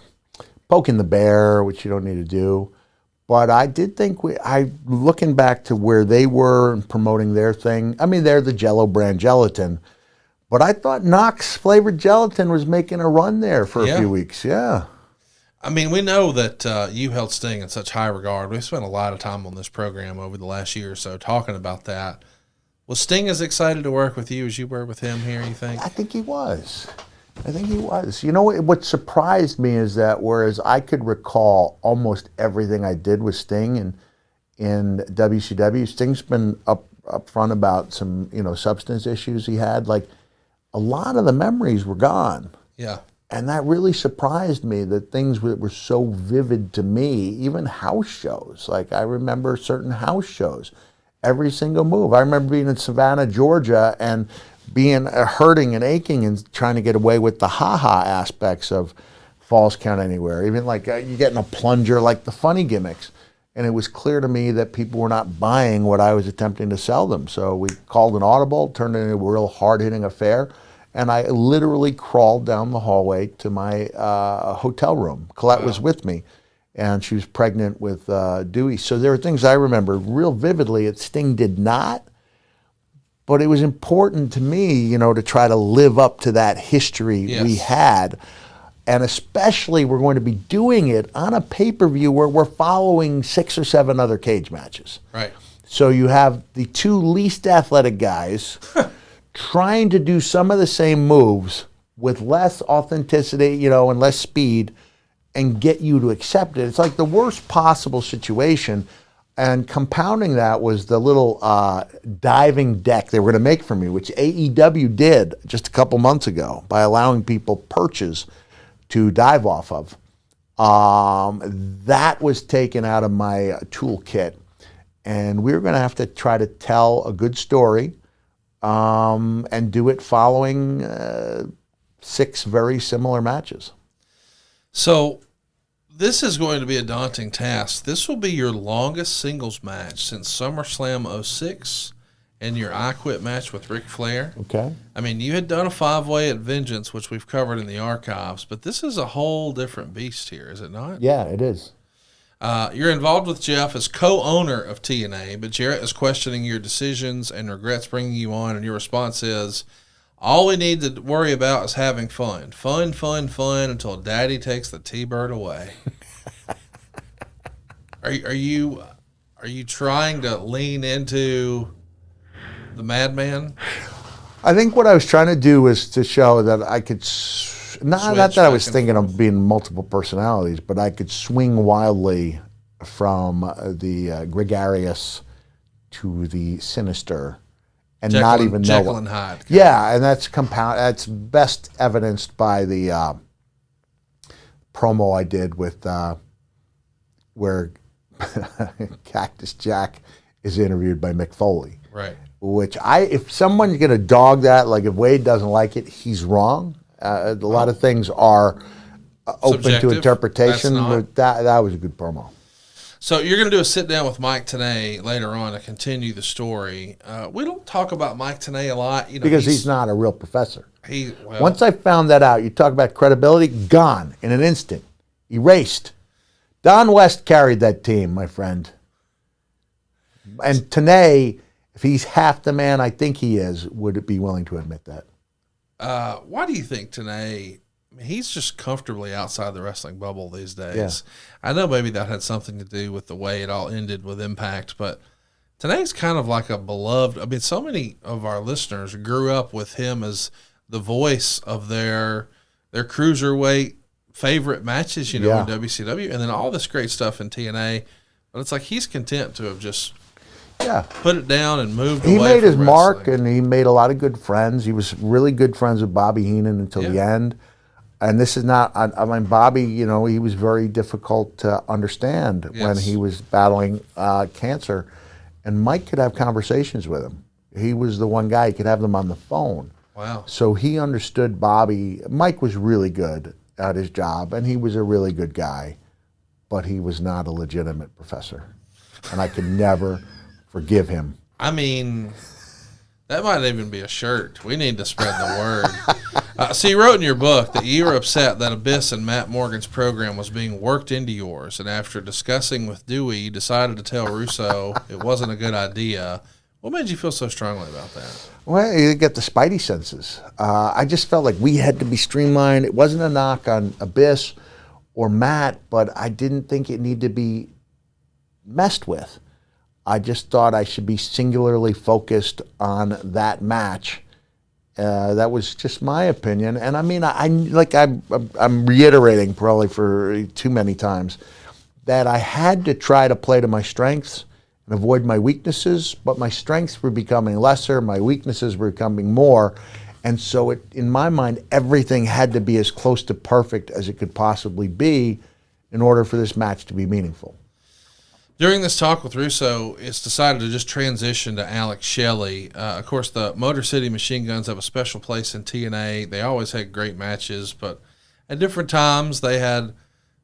poking the bear, which you don't need to do. But I did think, looking back to where they were and promoting their thing, I mean, they're the Jell-O brand gelatin. But I thought Knox flavored gelatin was making a run there for a few weeks. Yeah. I mean, we know that you held Sting in such high regard. We've spent a lot of time on this program over the last year or so talking about that. Was Sting as excited to work with you as you were with him here, you think? I think he was. You know, what surprised me is that whereas I could recall almost everything I did with Sting in WCW, Sting's been up front about some, substance issues he had. Like, a lot of the memories were gone. Yeah. And that really surprised me, that things that were so vivid to me, even house shows. Like, I remember certain house shows. Every single move. I remember being in Savannah, Georgia, and being hurting and aching and trying to get away with the ha-ha aspects of Falls Count Anywhere. Even like you getting a plunger, like the funny gimmicks. And it was clear to me that people were not buying what I was attempting to sell them. So we called an audible, turned it into a real hard-hitting affair, and I literally crawled down the hallway to my hotel room. Colette was with me. And she was pregnant with Dewey. So there were things I remember real vividly that Sting did not. But it was important to me, to try to live up to that history we had. And especially we're going to be doing it on a pay-per-view where we're following 6 or 7 other cage matches. Right. So you have the 2 least athletic guys trying to do some of the same moves with less authenticity, and less speed, and get you to accept it. It's like the worst possible situation. And compounding that was the little diving deck they were going to make for me, which AEW did just a couple months ago by allowing people perches to dive off of. That was taken out of my toolkit. And we were going to have to try to tell a good story and do it following 6 very similar matches. So this is going to be a daunting task. This will be your longest singles match since SummerSlam 06 and your I Quit match with Ric Flair. Okay. I mean, you had done a 5-way at Vengeance, which we've covered in the archives, but this is a whole different beast here, is it not? Yeah, it is. You're involved with Jeff as co-owner of TNA, but Jarrett is questioning your decisions and regrets bringing you on, and your response is, all we need to worry about is having fun. Fun, fun, fun until Daddy takes the T-Bird away. Are you trying to lean into the madman? I think what I was trying to do was to show that I could, not that I was thinking of being multiple personalities, but I could swing wildly from the gregarious to the sinister. And not even know Jekyll and Hyde. Yeah, and that's That's best evidenced by the promo I did with where Cactus Jack is interviewed by Mick Foley. Right. Which if someone's going to dog that, like if Wade doesn't like it, he's wrong. A lot of things are open Subjective. to interpretation, That's but that was a good promo. So you're going to do a sit-down with Mike Tenay later on to continue the story. We don't talk about Mike Tenay a lot. Because he's not a real professor. Well, Once I found that out, you talk about credibility, gone in an instant. Erased. Don West carried that team, my friend. And Tenay, if he's half the man I think he is, would be willing to admit that. why do you think Tenay... I mean, he's just comfortably outside the wrestling bubble these days. Yeah. I know maybe that had something to do with the way it all ended with Impact, but Tenay's kind of like a beloved. I mean, so many of our listeners grew up with him as the voice of their cruiserweight favorite matches, in WCW, and then all this great stuff in TNA. But it's like he's content to have just put it down and moved away. He made his from mark, wrestling. and he made a lot of good friends. He was really good friends with Bobby Heenan until the end. And this is not, I mean, Bobby, he was very difficult to understand when he was battling cancer. And Mike could have conversations with him. He was the one guy, he could have them on the phone. Wow. So he understood Bobby. Mike was really good at his job, and he was a really good guy, but he was not a legitimate professor. And I could never forgive him. I mean, that might even be a shirt. We need to spread the word. So you wrote in your book that you were upset that Abyss and Matt Morgan's program was being worked into yours, and after discussing with Dewey, you decided to tell Russo it wasn't a good idea. What made you feel so strongly about that? Well, you get the spidey senses. I just felt like we had to be streamlined. It wasn't a knock on Abyss or Matt, but I didn't think it needed to be messed with. I just thought I should be singularly focused on that match. That was just my opinion, and I mean, I'm reiterating probably for too many times that I had to try to play to my strengths and avoid my weaknesses. But my strengths were becoming lesser, my weaknesses were becoming more, and so in my mind, everything had to be as close to perfect as it could possibly be in order for this match to be meaningful. During this talk with Russo, it's decided to just transition to Alex Shelley. Of course, the Motor City Machine Guns have a special place in TNA. They always had great matches, but at different times they had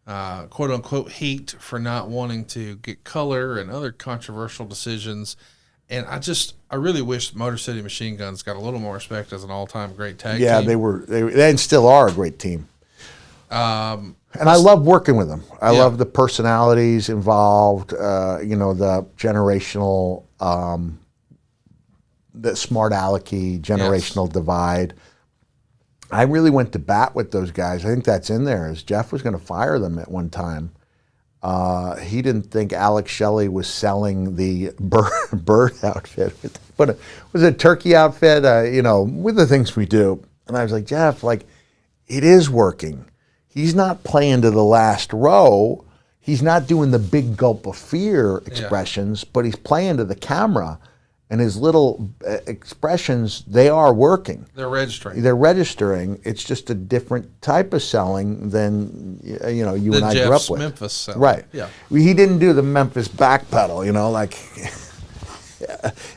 quote-unquote heat for not wanting to get color and other controversial decisions. And I really wish Motor City Machine Guns got a little more respect as an all-time great tag team. Yeah, they still are a great team. And I love working with them. I love the personalities involved, the generational the smart alecky, generational divide. I really went to bat with those guys. I think that's in there, as Jeff was going to fire them at one time. He didn't think Alex Shelley was selling the bird outfit. But it was a turkey outfit, with the things we do. And I was like, Jeff, it is working. He's not playing to the last row. He's not doing the big gulp of fear expressions, but he's playing to the camera. And his little expressions, they are working. They're registering. They're registering. It's just a different type of selling than you and I grew up with. Memphis selling. Right. Yeah. He didn't do the Memphis backpedal,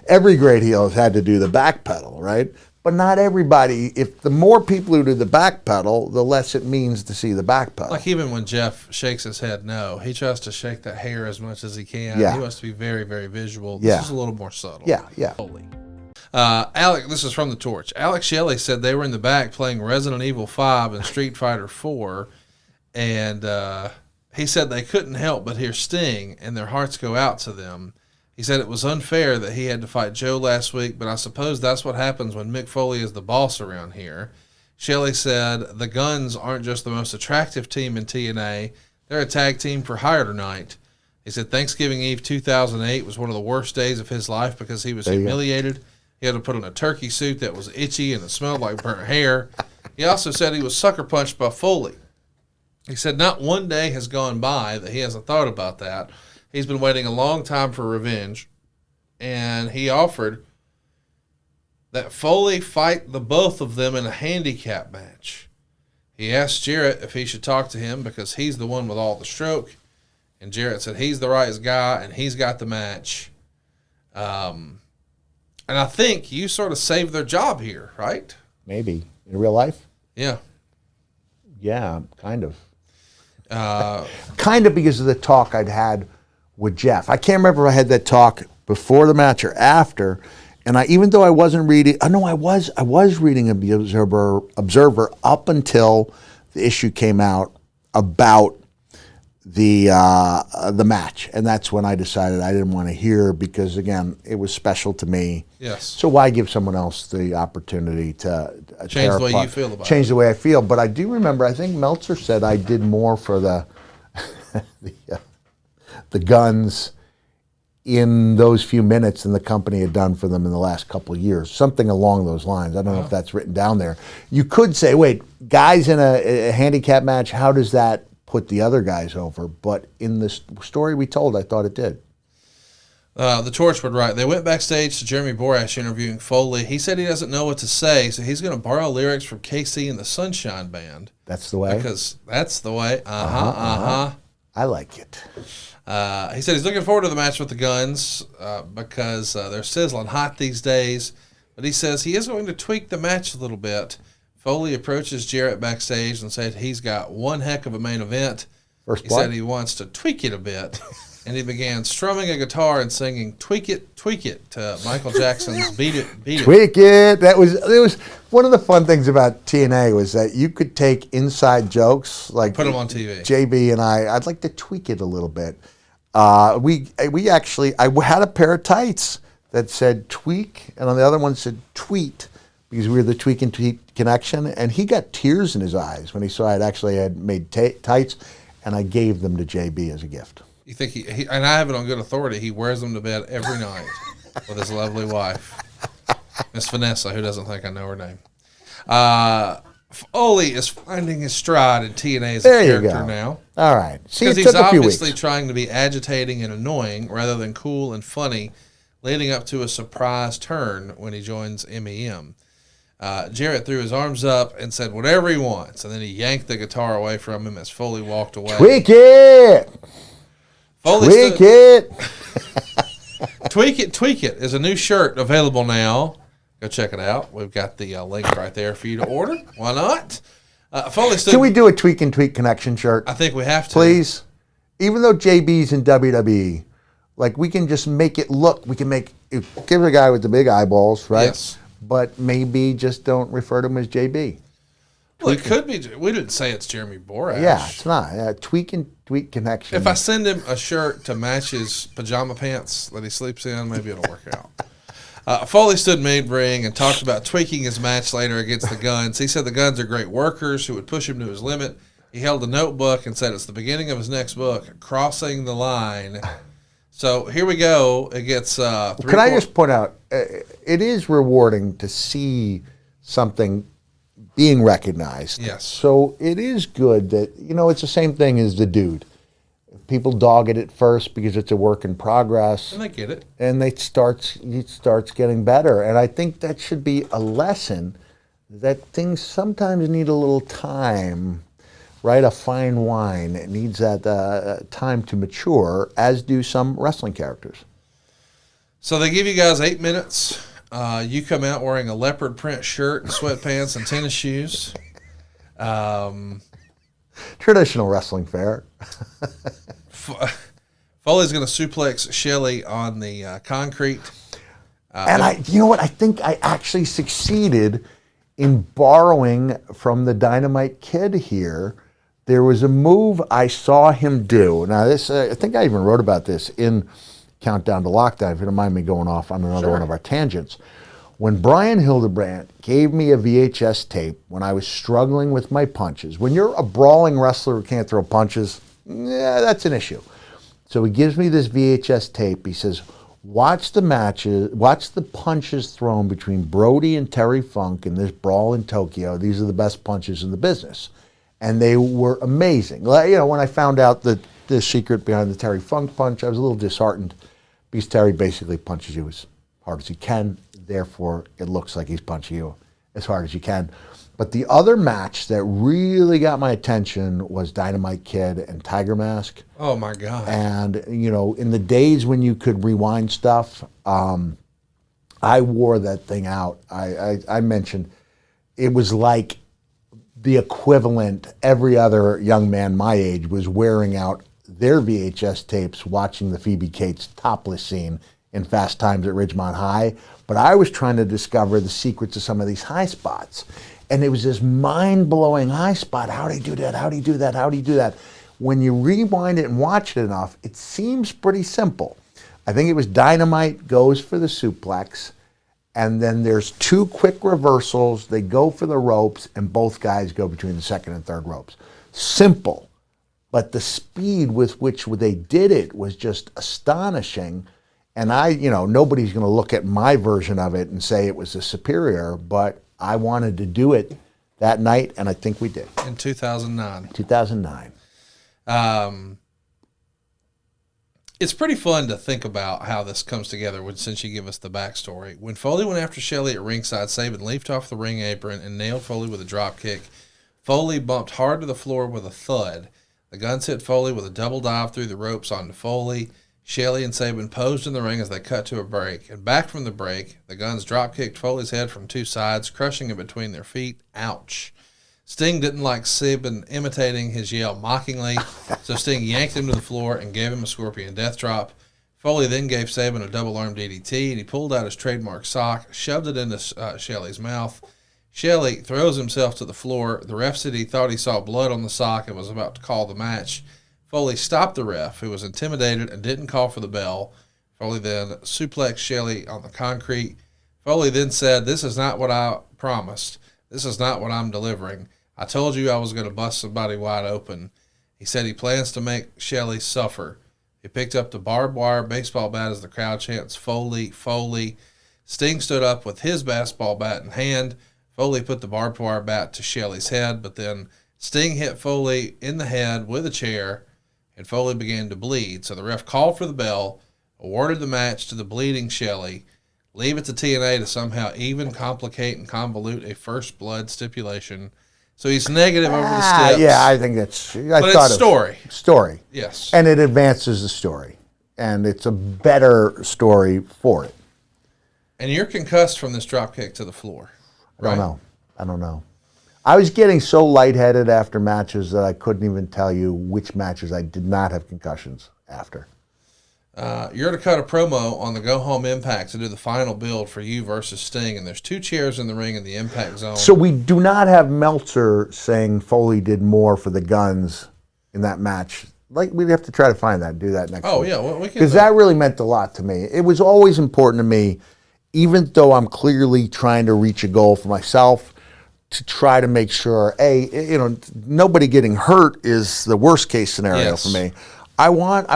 every great heel has had to do the backpedal, right? But not everybody. If the more people who do the backpedal, the less it means to see the backpedal. Like even when Jeff shakes his head no, he tries to shake that hair as much as he can. Yeah. He wants to be very, very visual. This is a little more subtle. Yeah. Alex, this is from the Torch. Alex Shelley said they were in the back playing Resident Evil 5 and Street Fighter 4, and he said they couldn't help but hear Sting, and their hearts go out to them. He said it was unfair that he had to fight Joe last week, but I suppose that's what happens when Mick Foley is the boss around here. Shelley said the Guns aren't just the most attractive team in TNA, they're a tag team for hire tonight. He said Thanksgiving Eve 2008 was one of the worst days of his life because he was humiliated. He had to put on a turkey suit that was itchy and it smelled like burnt hair. He also said he was sucker punched by Foley. He said not one day has gone by that he hasn't thought about that. He's been waiting a long time for revenge, and he offered that Foley fight the both of them in a handicap match. He asked Jarrett if he should talk to him because he's the one with all the stroke, and Jarrett said he's the right guy and he's got the match. And I think you sort of saved their job here, right? Maybe. In real life? Yeah. Yeah, kind of. Kind of because of the talk I'd had with Jeff. I can't remember if I had that talk before the match or after. And even though I wasn't reading, I was reading the Observer up until the issue came out about the match, and that's when I decided I didn't want to hear because again it was special to me. Yes. So why give someone else the opportunity to Change the way you feel about it. Change the way I feel. But I do remember. I think Meltzer said I did more for the the Guns in those few minutes than the company had done for them in the last couple of years. Something along those lines. I don't know if that's written down there. You could say, wait, guys in a handicap match, how does that put the other guys over? But in the story we told, I thought it did. The Torch would write, they went backstage to Jeremy Borash interviewing Foley. He said he doesn't know what to say, so he's going to borrow lyrics from KC and the Sunshine Band. That's the way? Because that's the way. I like it. He said he's looking forward to the match with the Guns because they're sizzling hot these days. But he says he is going to tweak the match a little bit. Foley approaches Jarrett backstage and said he's got one heck of a main event. First He blood? said he wants to tweak it a bit. And he began strumming a guitar and singing tweak it to Michael Jackson's Beat It, Beat It. Tweak it. It was one of the fun things about TNA was that you could take inside jokes like Put them on TV. JB and I'd like to tweak it a little bit. We actually, I had a pair of tights that said tweak, and on the other one said tweet, because we were the Tweak and Tweet connection, and he got tears in his eyes when he saw I actually had made tights, and I gave them to JB as a gift. You think he and I have it on good authority, he wears them to bed every night with his lovely wife, Miss Vanessa, who doesn't think I know her name. Foley is finding his stride in TNA as a character now. All right. See, Because it he's took a few obviously weeks. trying to be agitating and annoying rather than cool and funny, leading up to a surprise turn when he joins MEM. Jarrett threw his arms up and said whatever he wants, and then he yanked the guitar away from him as Foley walked away. Tweak it! Tweak it! Tweak It is a new shirt available now. Go check it out. We've got the link right there for you to order. Why not? Foley stood. Can we do a Tweak and Tweak connection shirt? I think we have to. Please? Even though JB's in WWE, like we can just make it look, we can make, give a guy with the big eyeballs, right? Yes. But maybe just don't refer to him as JB. Well, it could be. We didn't say it's Jeremy Borash. Yeah, it's not. Tweak and Tweak connection. If I send him a shirt to match his pajama pants that he sleeps in, maybe it'll work out. Foley stood mid-ring and talked about tweaking his match later against the Guns. He said the Guns are great workers who would push him to his limit. He held a notebook and said it's the beginning of his next book, Crossing the Line. So here we go. It gets Can I just point out, it is rewarding to see something being recognized. Yes. So it is good that, it's the same thing as the Dude. People dog it at first because it's a work in progress. And they get it. And it starts getting better. And I think that should be a lesson that things sometimes need a little time, right? A fine wine. It needs that time to mature, as do some wrestling characters. So they give you guys 8 minutes. You come out wearing a leopard print shirt and sweatpants and tennis shoes. Traditional wrestling fare. Foley's going to suplex Shelley on the concrete. And you know what? I think I actually succeeded in borrowing from the Dynamite Kid here. There was a move I saw him do. Now, this I think I even wrote about this in Countdown to Lockdown, if you don't mind me going off on another one of our tangents. When Brian Hildebrandt gave me a VHS tape when I was struggling with my punches, when you're a brawling wrestler who can't throw punches, that's an issue. So he gives me this VHS tape. He says, watch the punches thrown between Brody and Terry Funk in this brawl in Tokyo. These are the best punches in the business. And they were amazing. When I found out the secret behind the Terry Funk punch, I was a little disheartened because Terry basically punches you as hard as he can. Therefore, it looks like he's punching you as hard as you can. But the other match that really got my attention was Dynamite Kid and Tiger Mask. Oh, my God. And, in the days when you could rewind stuff, I wore that thing out. I mentioned it was like the equivalent, every other young man my age was wearing out their VHS tapes watching the Phoebe Cates topless scene in Fast Times at Ridgemont High. But I was trying to discover the secrets of some of these high spots. And it was this mind-blowing high spot. How do you do that? How do you do that? How do you do that? When you rewind it and watch it enough, it seems pretty simple. I think it was Dynamite goes for the suplex, and then there's 2 quick reversals. They go for the ropes, and both guys go between the second and third ropes. Simple, but the speed with which they did it was just astonishing. And nobody's going to look at my version of it and say it was the superior, but I wanted to do it that night, and I think we did. In 2009. 2009. It's pretty fun to think about how this comes together since you give us the backstory. When Foley went after Shelley at ringside, Sabin leaped off the ring apron and nailed Foley with a drop kick. Foley bumped hard to the floor with a thud. The Guns hit Foley with a double dive through the ropes onto Foley. Shelley and Sabin posed in the ring as they cut to a break. And back from the break, the Guns drop-kicked Foley's head from 2 sides, crushing it between their feet. Ouch. Sting didn't like Sabin imitating his yell mockingly, so Sting yanked him to the floor and gave him a scorpion death drop. Foley then gave Sabin a double-arm DDT, and he pulled out his trademark sock, shoved it into Shelley's mouth. Shelley throws himself to the floor. The ref said he thought he saw blood on the sock and was about to call the match. Foley stopped the ref, who was intimidated and didn't call for the bell. Foley then suplexed Shelley on the concrete. Foley then said, "This is not what I promised. This is not what I'm delivering. I told you I was going to bust somebody wide open." He said he plans to make Shelley suffer. He picked up the barbed wire baseball bat as the crowd chants, "Foley, Foley." Sting stood up with his baseball bat in hand. Foley put the barbed wire bat to Shelley's head, but then Sting hit Foley in the head with a chair, and Foley began to bleed. So the ref called for the bell, awarded the match to the bleeding Shelley, leave it to TNA to somehow even complicate and convolute a first blood stipulation. So he's negative over the steps. Yeah, I think that's... But it's story. Story. Yes. And it advances the story. And it's a better story for it. And you're concussed from this drop kick to the floor. Right? I don't know. I was getting so lightheaded after matches that I couldn't even tell you which matches I did not have concussions after. You're to cut a promo on the Go Home Impact to do the final build for you versus Sting, and there's 2 chairs in the ring in the Impact Zone. So we do not have Meltzer saying Foley did more for the Guns in that match. Like, we'd have to try to find that and do that next week. Yeah, well, we can. Because that really meant a lot to me. It was always important to me even though I'm clearly trying to reach a goal for myself, to try to make sure, nobody getting hurt is the worst case scenario for me. I want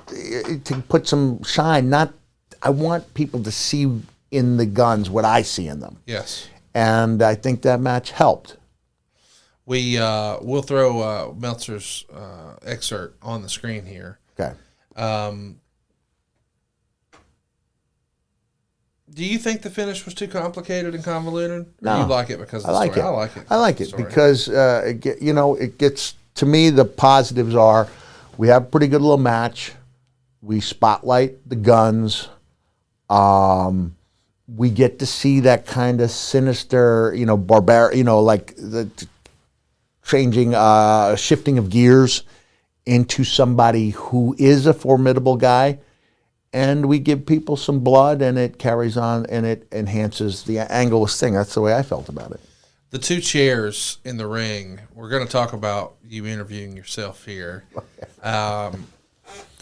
to put some shine. I want people to see in the guns what I see in them. Yes. And I think that match helped. We'll throw Meltzer's excerpt on the screen here. Okay. Do you think the finish was too complicated and convoluted? No. You like it because of the I like story? it. I like it. I like it Sorry. because it gets, to me, the positives are we have a pretty good little match. We spotlight the guns. We get to see that kind of sinister, like the shifting of gears into somebody who is a formidable guy. And we give people some blood, and it carries on, and it enhances the angle-less thing. That's the way I felt about it. The two chairs in the ring, we're going to talk about you interviewing yourself here. I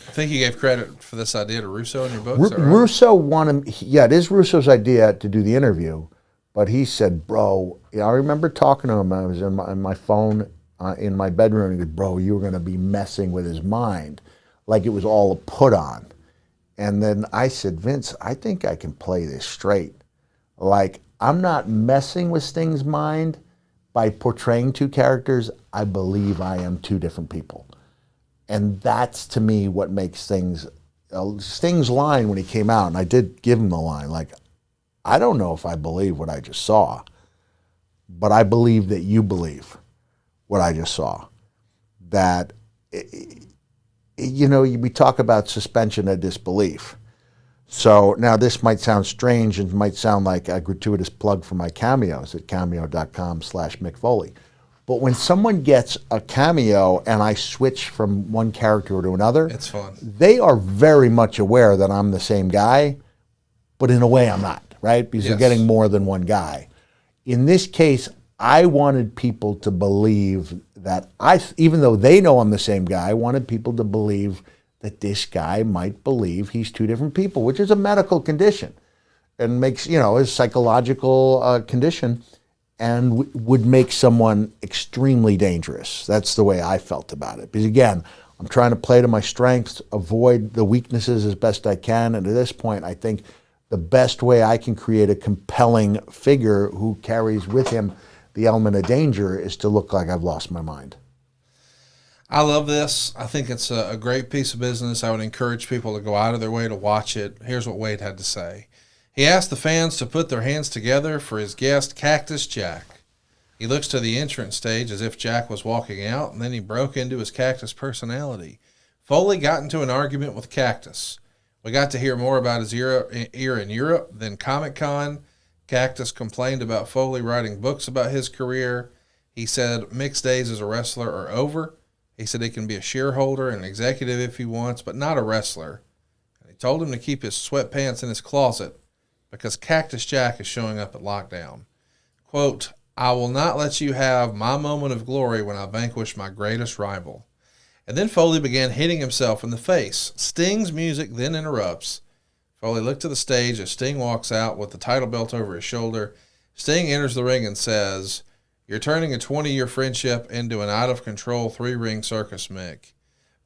think you gave credit for this idea to Russo in your book. Right? Russo wanted, it is Russo's idea to do the interview, but he said, bro, I remember talking to him. I was in my phone in my bedroom, and he goes, bro, you were going to be messing with his mind like it was all a put on. And then I said, Vince, I think I can play this straight. Like, I'm not messing with Sting's mind by portraying two characters. I believe I am two different people. And that's, to me, what makes Sting's line when he came out, and I did give him the line, like, I don't know if I believe what I just saw, but I believe that you believe what I just saw. That... we talk about suspension of disbelief. So now this might sound strange and might sound like a gratuitous plug for my cameos at cameo.com/Mick Foley. But when someone gets a cameo and I switch from one character to another, it's fun. They are very much aware that I'm the same guy, but in a way I'm not, right? Because you're getting more than one guy. In this case, I wanted people to believe that even though they know I'm the same guy, I wanted people to believe that this guy might believe he's two different people, which is a medical condition and makes, a psychological condition and would make someone extremely dangerous. That's the way I felt about it. Because again, I'm trying to play to my strengths, avoid the weaknesses as best I can. And at this point, I think the best way I can create a compelling figure who carries with him the element of danger is to look like I've lost my mind. I love this. I think it's a great piece of business. I would encourage people to go out of their way to watch it. Here's what Wade had to say. He asked the fans to put their hands together for his guest, Cactus Jack. He looks to the entrance stage as if Jack was walking out, and then he broke into his Cactus personality. Foley got into an argument with Cactus. We got to hear more about his era in Europe than Comic-Con. Cactus complained about Foley writing books about his career. He said Mick's days as a wrestler are over. He said he can be a shareholder and an executive if he wants, but not a wrestler. And he told him to keep his sweatpants in his closet because Cactus Jack is showing up at Lockdown. Quote, I will not let you have my moment of glory when I vanquish my greatest rival. And then Foley began hitting himself in the face. Sting's music then interrupts. Foley looked to the stage as Sting walks out with the title belt over his shoulder. Sting enters the ring and says, you're turning a 20-year friendship into an out-of-control three-ring circus, Mick.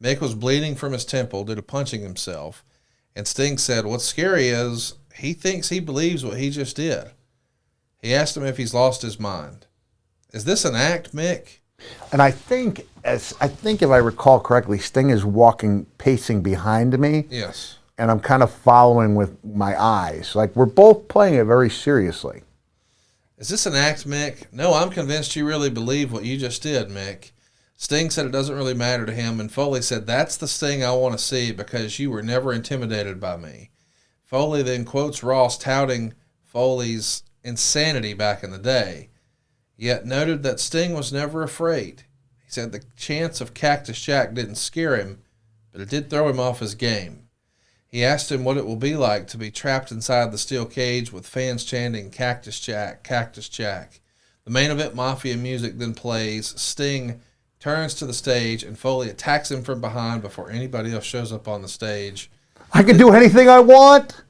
Mick was bleeding from his temple due to punching himself, and Sting said, what's scary is he thinks he believes what he just did. He asked him if he's lost his mind. Is this an act, Mick? And I think if I recall correctly, Sting is pacing behind me. Yes. And I'm kind of following with my eyes. Like, we're both playing it very seriously. Is this an act, Mick? No, I'm convinced you really believe what you just did, Mick. Sting said it doesn't really matter to him, and Foley said, that's the Sting I want to see because you were never intimidated by me. Foley then quotes Ross touting Foley's insanity back in the day, yet noted that Sting was never afraid. He said the chance of Cactus Jack didn't scare him, but it did throw him off his game. He asked him what it will be like to be trapped inside the steel cage with fans chanting, Cactus Jack, Cactus Jack. The main event Mafia music then plays. Sting turns to the stage, and Foley attacks him from behind before anybody else shows up on the stage. I can do anything I want.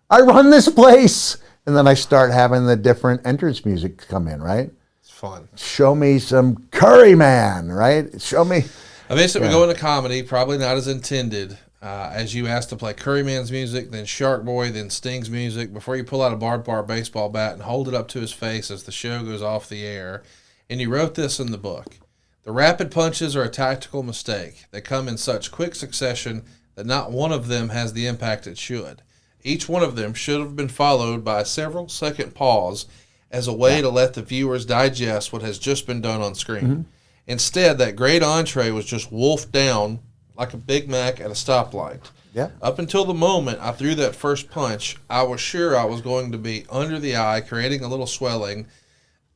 I run this place. And then I start having the different entrance music come in, right? It's fun. Show me some Curry Man, right? Show me. Eventually we go into comedy, probably not as intended. As you asked to play Curry Man's music, then Shark Boy, then Sting's music, before you pull out a barbed wire baseball bat and hold it up to his face as the show goes off the air. And you wrote this in the book. The rapid punches are a tactical mistake. They come in such quick succession that not one of them has the impact it should. Each one of them should have been followed by a several-second pause as a way to let the viewers digest what has just been done on screen. Mm-hmm. Instead, that great entree was just wolfed down like a Big Mac at a stoplight. Yeah. Up until the moment I threw that first punch, I was sure I was going to be under the eye, creating a little swelling,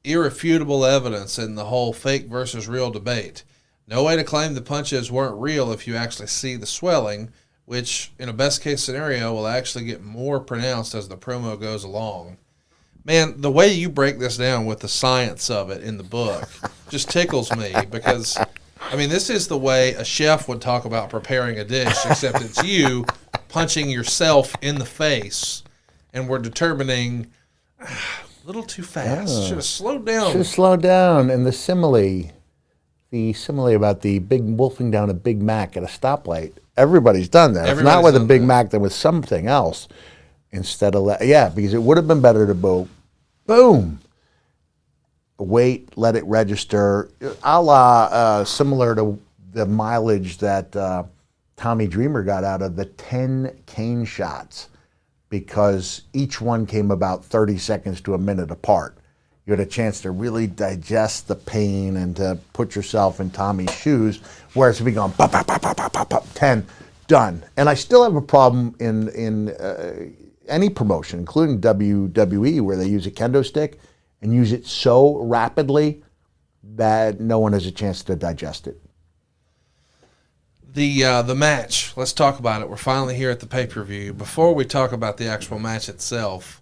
irrefutable evidence in the whole fake versus real debate. No way to claim the punches weren't real if you actually see the swelling, which in a best-case scenario will actually get more pronounced as the promo goes along. Man, the way you break this down with the science of it in the book just tickles me because, I mean, this is the way a chef would talk about preparing a dish, except it's you punching yourself in the face, and we're determining a little too fast. Yeah. Should have slowed down. Should have slowed down. And the simile about the big wolfing down a Big Mac at a stoplight, everybody's done that. If not with a Big Mac, then with something else. Instead of, because it would have been better to go, boom, wait, let it register, a la similar to the mileage that Tommy Dreamer got out of the 10 cane shots, because each one came about 30 seconds to a minute apart. You had a chance to really digest the pain and to put yourself in Tommy's shoes, whereas if we go, pop, pop, pop, pop, pop, pop, pop, 10, done. And I still have a problem in any promotion, including WWE, where they use a kendo stick and use it so rapidly that no one has a chance to digest it. The match, let's talk about it. We're finally here at the pay-per-view. Before we talk about the actual match itself,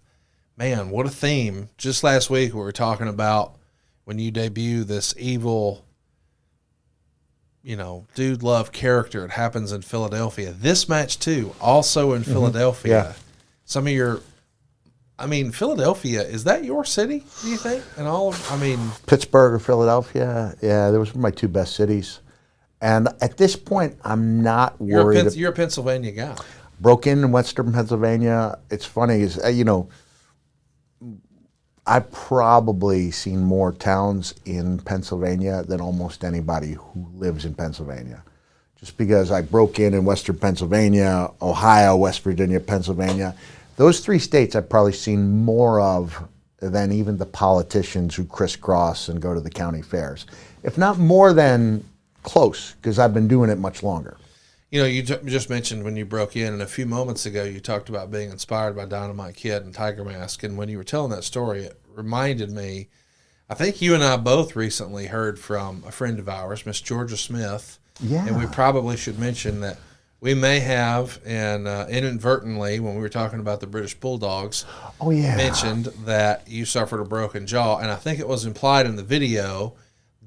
man, what a theme. Just last week we were talking about when you debut this evil, dude love character. It happens in Philadelphia. This match, too, also in Philadelphia. Yeah. Some of your, Philadelphia, is that your city, do you think? And Pittsburgh or Philadelphia, yeah, those were my two best cities. And at this point, I'm not worried. You're a Pennsylvania guy. Broke in Western Pennsylvania. It's funny, I've probably seen more towns in Pennsylvania than almost anybody who lives in Pennsylvania. Just because I broke in Western Pennsylvania, Ohio, West Virginia, Pennsylvania. Those three states I've probably seen more of than even the politicians who crisscross and go to the county fairs. If not more than close, because I've been doing it much longer. You just mentioned when you broke in, and a few moments ago you talked about being inspired by Dynamite Kid and Tiger Mask. And when you were telling that story, it reminded me, I think you and I both recently heard from a friend of ours, Miss Georgia Smith. Yeah. And we probably should mention that we may have, and inadvertently, when we were talking about the British Bulldogs, mentioned that you suffered a broken jaw. And I think it was implied in the video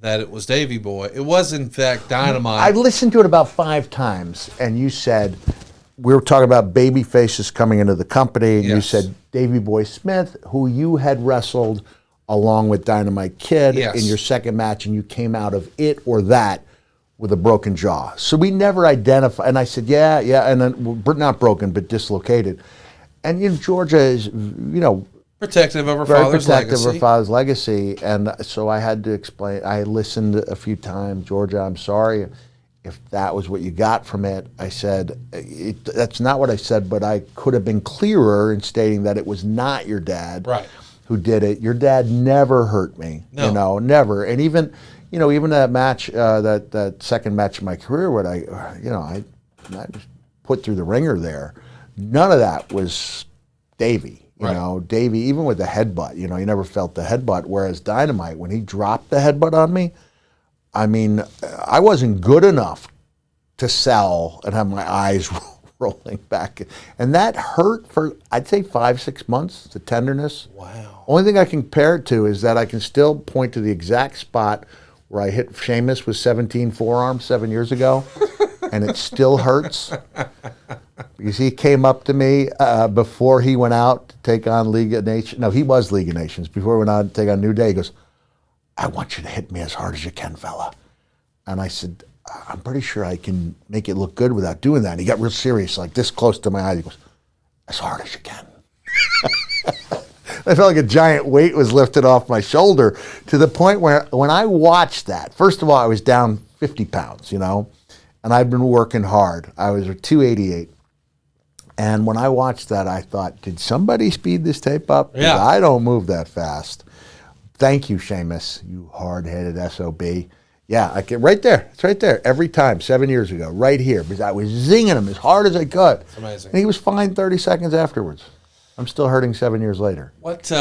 that it was Davey Boy. It was, in fact, Dynamite. I listened to it about 5 times, and you said, we were talking about baby faces coming into the company, and you said Davey Boy Smith, who you had wrestled along with Dynamite Kid in your second match, and you came out of it or that with a broken jaw. So we never identified, and I said, yeah, and then, not broken, but dislocated. And Georgia is, protective of her very father's protective legacy. of her father's legacy. And so I had to explain. I listened a few times. Georgia, I'm sorry if that was what you got from it. I said, that's not what I said, but I could have been clearer in stating that it was not your dad who did it. Your dad never hurt me. No. Never. And even that match, that second match of my career, what I was put through the ringer there. None of that was Davey. Davey, even with the headbutt, he never felt the headbutt. Whereas Dynamite, when he dropped the headbutt on me, I wasn't good enough to sell and have my eyes rolling back. And that hurt for, I'd say, 5-6 months, the tenderness. Wow. Only thing I can compare it to is that I can still point to the exact spot where I hit Sheamus with 17 forearms 7 years ago, and it still hurts. because he came up to me before he went out to take on League of Nations. No, he was League of Nations. Before he went out to take on New Day, he goes, I want you to hit me as hard as you can, fella. And I said, I'm pretty sure I can make it look good without doing that. And he got real serious, like this close to my eye. He goes, as hard as you can. I felt like a giant weight was lifted off my shoulder to the point where when I watched that, first of all, I was down 50 pounds, you know, and I've been working hard. I was at 288. And when I watched that, I thought, did somebody speed this tape up? 'Cause Yeah. I don't move that fast. Thank you, Seamus, you hard-headed SOB. Yeah, I get right there. It's right there every time, 7 years ago, right here, because I was zinging him as hard as I could. It's amazing. And he was fine 30 seconds afterwards. I'm still hurting 7 years later. What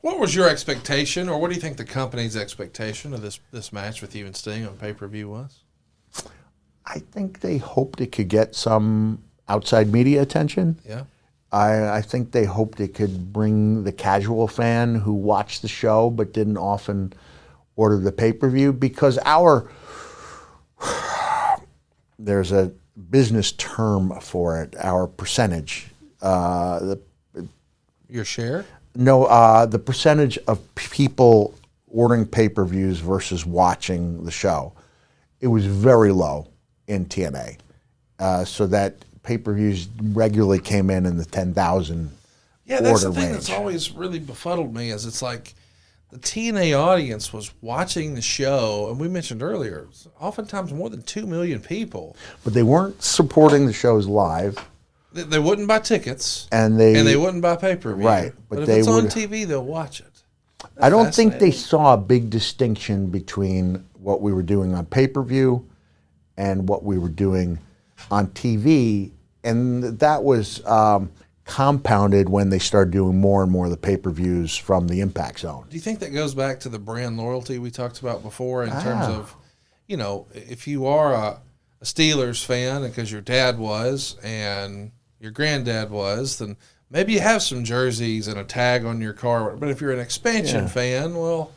was your expectation, or what do you think the company's expectation of this match with you and Sting on pay-per-view was? I think they hoped it could get some outside media attention. Yeah. I think they hoped it could bring the casual fan who watched the show but didn't often order the pay-per-view, because there's a business term for it, our percentage. Your share? No, the percentage of people ordering pay-per-views versus watching the show. It was very low in TNA. So that pay-per-views regularly came in the 10,000 Yeah, that's order the thing range. that's always really befuddled me, is it's like the TNA audience was watching the show, and we mentioned earlier, oftentimes more than 2 million people. But they weren't supporting the shows live. They wouldn't buy tickets, And they wouldn't buy pay-per-view. Right, But but if they it's on would- TV, they'll watch it. I don't think they Fascinating. saw a big distinction between what we were doing on pay-per-view and what we were doing on TV. And that was compounded when they started doing more and more of the pay-per-views from the Impact Zone. Do you think that goes back to the brand loyalty we talked about before in terms of, you know, if you are a Steelers fan because your dad was and your granddad was, then maybe you have some jerseys and a tag on your car. But if you're an expansion fan, well,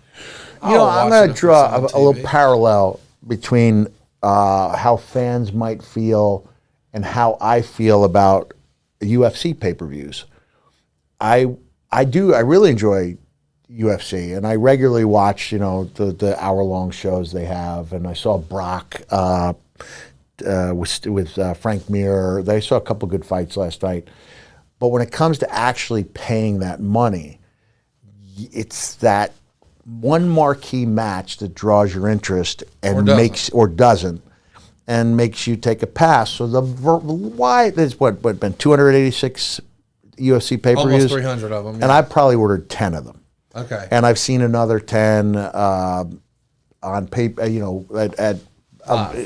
You know, I'm going to draw a little TV. parallel between how fans might feel and how I feel about UFC pay-per-views. I really enjoy UFC, and I regularly watch, you know, the hour-long shows they have. And I saw Brock with Frank Mir. They saw a couple good fights last night. But when it comes to actually paying that money, it's that one marquee match that draws your interest and doesn't and makes you take a pass. So why there's what been 286 UFC pay-per-views, Almost 300 of them. and I've probably ordered 10 of them. Okay. And I've seen another 10 on paper, you know, at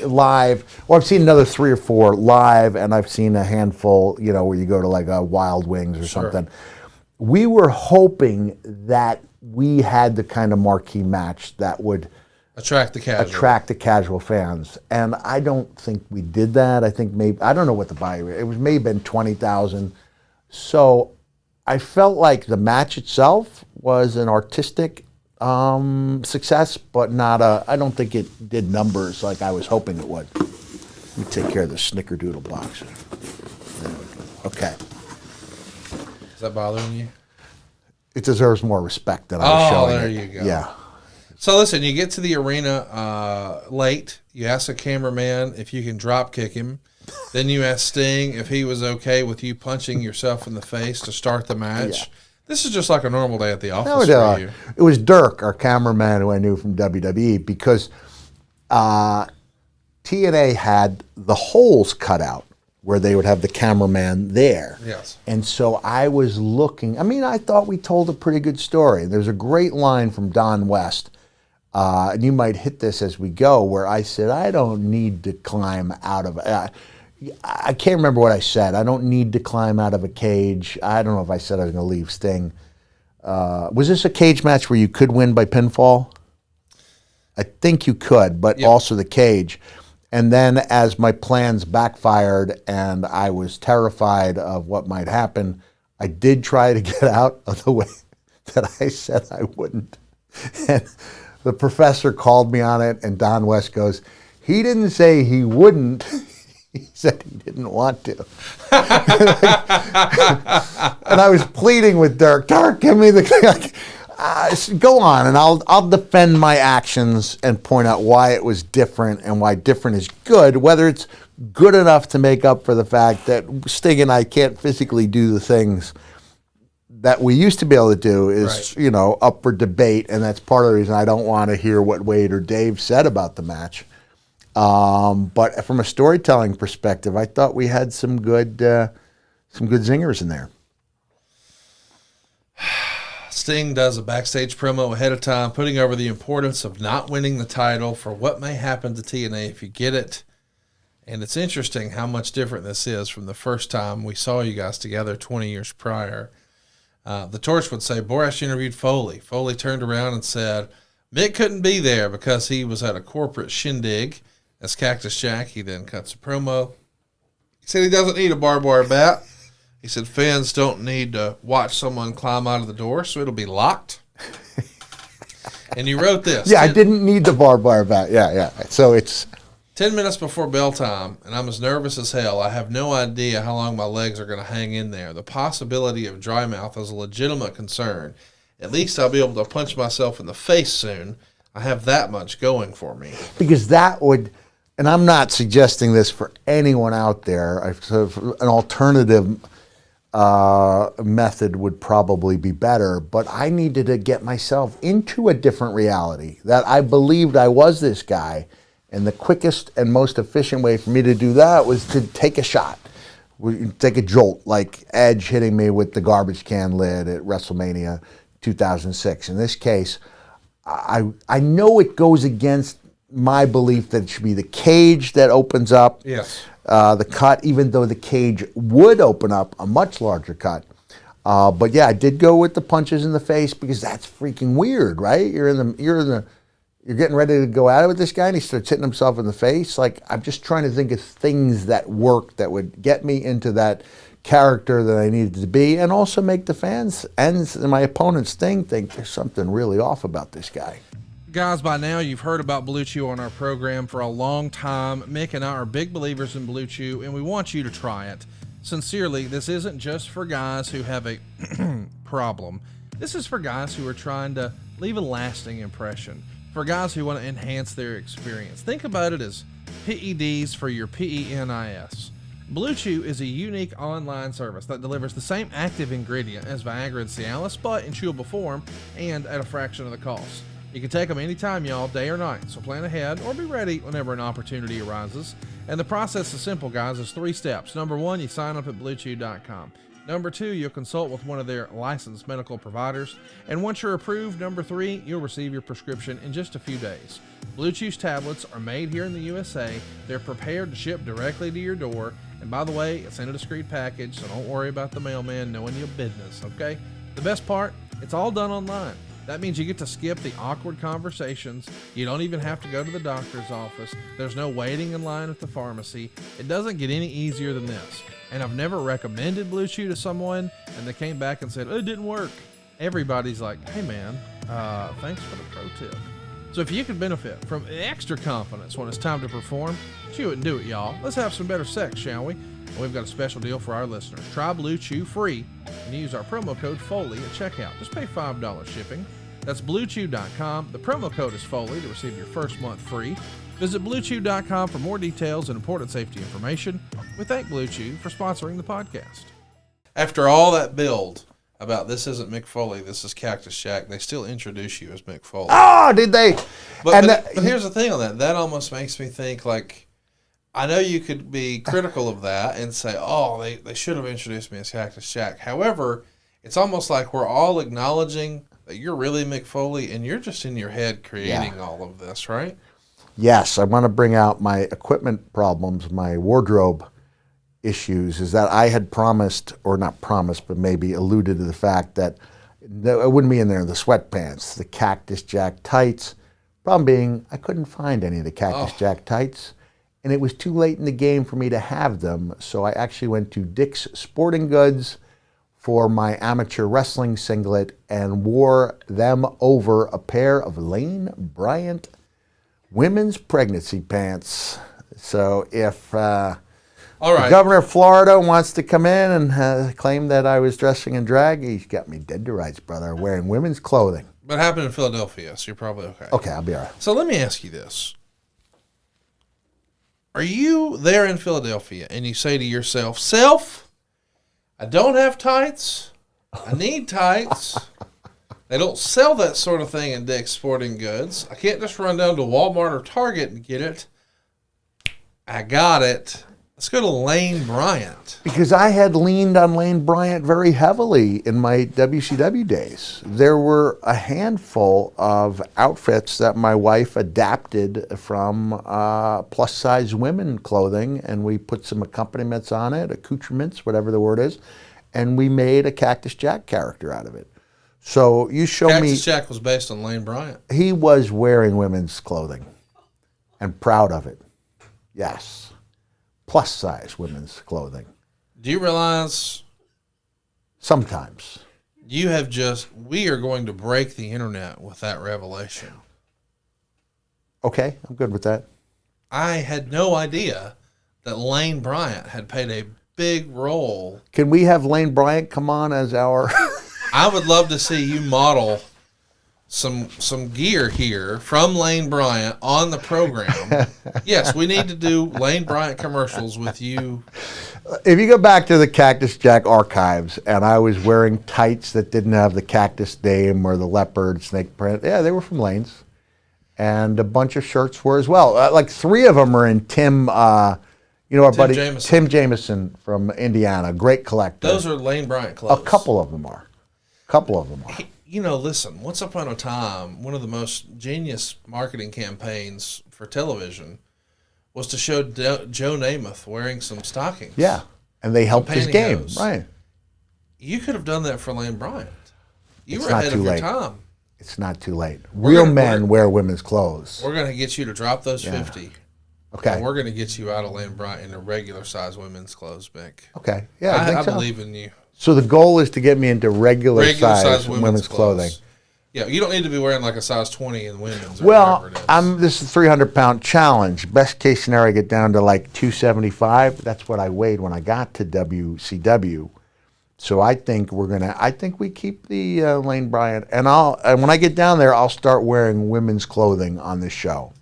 live. Well, I've seen another 3 or 4 live, and I've seen a handful, you know, where you go to like a Wild Wings or something. We were hoping that we had the kind of marquee match that would attract the casual fans, and I don't think we did that. I think maybe, I don't know what the buy rate. It was maybe been 20,000. So I felt like the match itself was an artistic success, but not I don't think it did numbers like I was hoping it would. Let me take care of the snickerdoodle box. There we go. Okay. Is that bothering you? It deserves more respect than I was showing there it. you go. Yeah. So listen, you get to the arena late. You ask the cameraman if you can drop kick him. Then you ask Sting if he was okay with you punching yourself in the face to start the match. Yeah. This is just like a normal day at the office No, for you. it was Dirk, our cameraman, who I knew from WWE, because TNA had the holes cut out where they would have the cameraman there. Yes. And so I was looking. I mean, I thought we told a pretty good story. There's a great line from Don West, and you might hit this as we go, where I said, I don't need to climb out of I can't remember what I said. I don't need to climb out of a cage. I don't know if I said I was going to leave Sting. Was this a cage match where you could win by pinfall? I think you could, but also the cage. And then as my plans backfired and I was terrified of what might happen, I did try to get out of the way that I said I wouldn't. And the professor called me on it, and Don West goes, he didn't say he wouldn't. He said he didn't want to. And I was pleading with Dirk, give me the... go on, and I'll defend my actions and point out why it was different and why different is good, whether it's good enough to make up for the fact that Sting and I can't physically do the things that we used to be able to do is, right, up for debate, and that's part of the reason I don't want to hear what Wade or Dave said about the match. But from a storytelling perspective, I thought we had some good zingers in there. Sting does a backstage promo ahead of time, putting over the importance of not winning the title for what may happen to TNA if you get it. And it's interesting how much different this is from the first time we saw you guys together 20 years prior. The Torch would say, Borash interviewed Foley. Foley turned around and said, Mick couldn't be there because he was at a corporate shindig. As Cactus Jack, he then cuts a promo. He said he doesn't need a barbed wire bat. He said fans don't need to watch someone climb out of the door, so it'll be locked. And you wrote this. Yeah, I didn't need the barbed wire bat. Yeah. So it's 10 minutes before bell time, and I'm as nervous as hell. I have no idea how long my legs are going to hang in there. The possibility of dry mouth is a legitimate concern. At least I'll be able to punch myself in the face soon. I have that much going for me. Because that would, and I'm not suggesting this for anyone out there, an alternative method would probably be better, but I needed to get myself into a different reality, that I believed I was this guy. And the quickest and most efficient way for me to do that was to take a shot, take a jolt, like Edge hitting me with the garbage can lid at WrestleMania 2006. In this case, I know it goes against my belief that it should be the cage that opens up the cut, even though the cage would open up a much larger cut. But yeah, I did go with the punches in the face because that's freaking weird, right? You're getting ready to go at it with this guy, and he starts hitting himself in the face. Like, I'm just trying to think of things that work that would get me into that character that I needed to be, and also make the fans and my opponents think there's something really off about this guy. Guys, by now you've heard about BlueChew on our program for a long time. Mick and I are big believers in BlueChew, and we want you to try it. Sincerely, this isn't just for guys who have a problem. This is for guys who are trying to leave a lasting impression. For guys who want to enhance their experience. Think about it as PEDs for your PENIS. BlueChew is a unique online service that delivers the same active ingredient as Viagra and Cialis, but in chewable form and at a fraction of the cost. You can take them anytime, y'all, day or night, so plan ahead or be ready whenever an opportunity arises. And the process is simple, guys. It's 3 steps. Number 1, you sign up at BlueChew.com. Number 2, you'll consult with one of their licensed medical providers. And once you're approved, number 3, you'll receive your prescription in just a few days. BlueChew's tablets are made here in the USA. They're prepared to ship directly to your door. And by the way, it's in a discreet package, so don't worry about the mailman knowing your business, okay? The best part, it's all done online. That means you get to skip the awkward conversations. You don't even have to go to the doctor's office. There's no waiting in line at the pharmacy. It doesn't get any easier than this. And I've never recommended BlueChew to someone and they came back and said, oh, it didn't work. Everybody's like, hey man, thanks for the pro tip. So if you could benefit from extra confidence when it's time to perform, chew it and do it, y'all. Let's have some better sex, shall we? And we've got a special deal for our listeners. Try BlueChew free and use our promo code Foley at checkout. Just pay $5 shipping. That's BlueChew.com. The promo code is Foley to receive your first month free. Visit BlueChew.com for more details and important safety information. We thank BlueChew for sponsoring the podcast. After all that build about this isn't Mick Foley, this is Cactus Jack, they still introduce you as Mick Foley. Oh, did they? But here's the thing on that. That almost makes me think, like, I know you could be critical of that and say, oh, they should have introduced me as Cactus Jack. However, it's almost like we're all acknowledging that you're really Mick Foley and you're just in your head creating all of this, right? Yes, I want to bring out my equipment problems, my wardrobe issues, is that I had promised, or not promised, but maybe alluded to the fact that I wouldn't be in there in the sweatpants, the Cactus Jack tights. Problem being, I couldn't find any of the Cactus Jack tights, and it was too late in the game for me to have them, so I actually went to Dick's Sporting Goods for my amateur wrestling singlet and wore them over a pair of Lane Bryant women's pregnancy pants. So if All right. The governor of Florida wants to come in and claim that I was dressing in drag. He's got me dead to rights, brother, wearing women's clothing. But it happened in Philadelphia, so you're probably okay. Okay, I'll be all right. So let me ask you this. Are you there in Philadelphia and you say to yourself, Self, I don't have tights. I need tights. They don't sell that sort of thing in Dick's Sporting Goods. I can't just run down to Walmart or Target and get it. I got it. Let's go to Lane Bryant. Because I had leaned on Lane Bryant very heavily in my WCW days. There were a handful of outfits that my wife adapted from plus-size women clothing, and we put some accompaniments on it, accoutrements, whatever the word is, and we made a Cactus Jack character out of it. So you show me... Cactus Jack was based on Lane Bryant. He was wearing women's clothing and proud of it. Yes. Plus-size women's clothing. Do you realize Sometimes. we are going to break the internet with that revelation. Okay, I'm good with that. I had no idea that Lane Bryant had played a big role. Can we have Lane Bryant come on as our... I would love to see you model some gear here from Lane Bryant on the program. Yes, we need to do Lane Bryant commercials with you. If you go back to the Cactus Jack archives, and I was wearing tights that didn't have the cactus name or the leopard snake print, yeah, they were from Lane's. And a bunch of shirts were as well. Like 3 of them are in Tim, our buddy Jameson. Tim Jameson from Indiana, great collector. Those are Lane Bryant clothes. A couple of them are. Listen, once upon a time, one of the most genius marketing campaigns for television was to show Joe Namath wearing some stockings. Yeah, and they helped his game, pantyhose. right? You could have done that for Lane Bryant. You It's were not ahead too of your late. time. It's not too late. Real gonna- men wear women's clothes. We're going to get you to drop those 50. Okay. And we're going to get you out of Lane Bryant into regular size women's clothes, Mick. Okay. Yeah, I think I so. believe in you. So the goal is to get me into regular size size women's clothing. Yeah, you don't need to be wearing like a size 20 in women's. Or Well, whatever it is. this is a 300-pound challenge. Best case scenario, I get down to like 275. That's what I weighed when I got to WCW. So I think we keep the Lane Bryant, and when I get down there, I'll start wearing women's clothing on this show.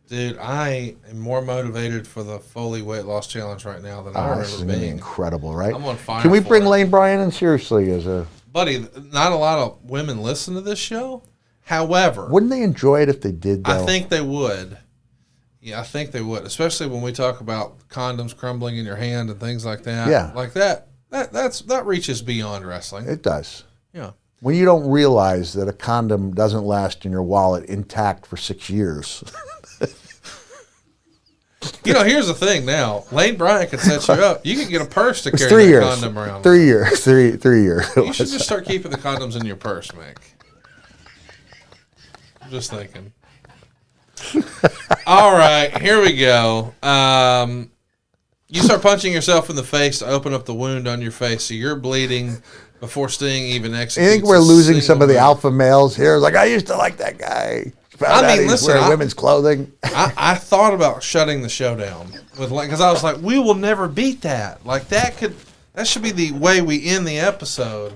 Dude, I am more motivated for the Foley Weight Loss Challenge right now than I This is remember gonna be being. incredible, right? I'm on fire Can we for bring it. Lane Bryant in seriously as a? Buddy, not a lot of women listen to this show. However, Wouldn't they enjoy it if they did? Though? I think they would. Yeah, I think they would, especially when we talk about condoms crumbling in your hand and things like that. Yeah. Like that. That reaches beyond wrestling. It does. Yeah. When you don't realize that a condom doesn't last in your wallet intact for 6 years. Here's the thing now. Lane Bryant could set you up. You could get a purse to It's carry 3 that years. condom around. 3 years. Three years. You should just start keeping the condoms in your purse, Mick. I'm just thinking. All right, here we go. You start punching yourself in the face to open up the wound on your face, so you're bleeding before Sting even I executes. think we're a losing single some of the move. alpha males here. It's like, I used to like that guy. Found out he's wearing women's clothing. I thought about shutting the show down because I was like, we will never beat that. Like that should be the way we end the episode.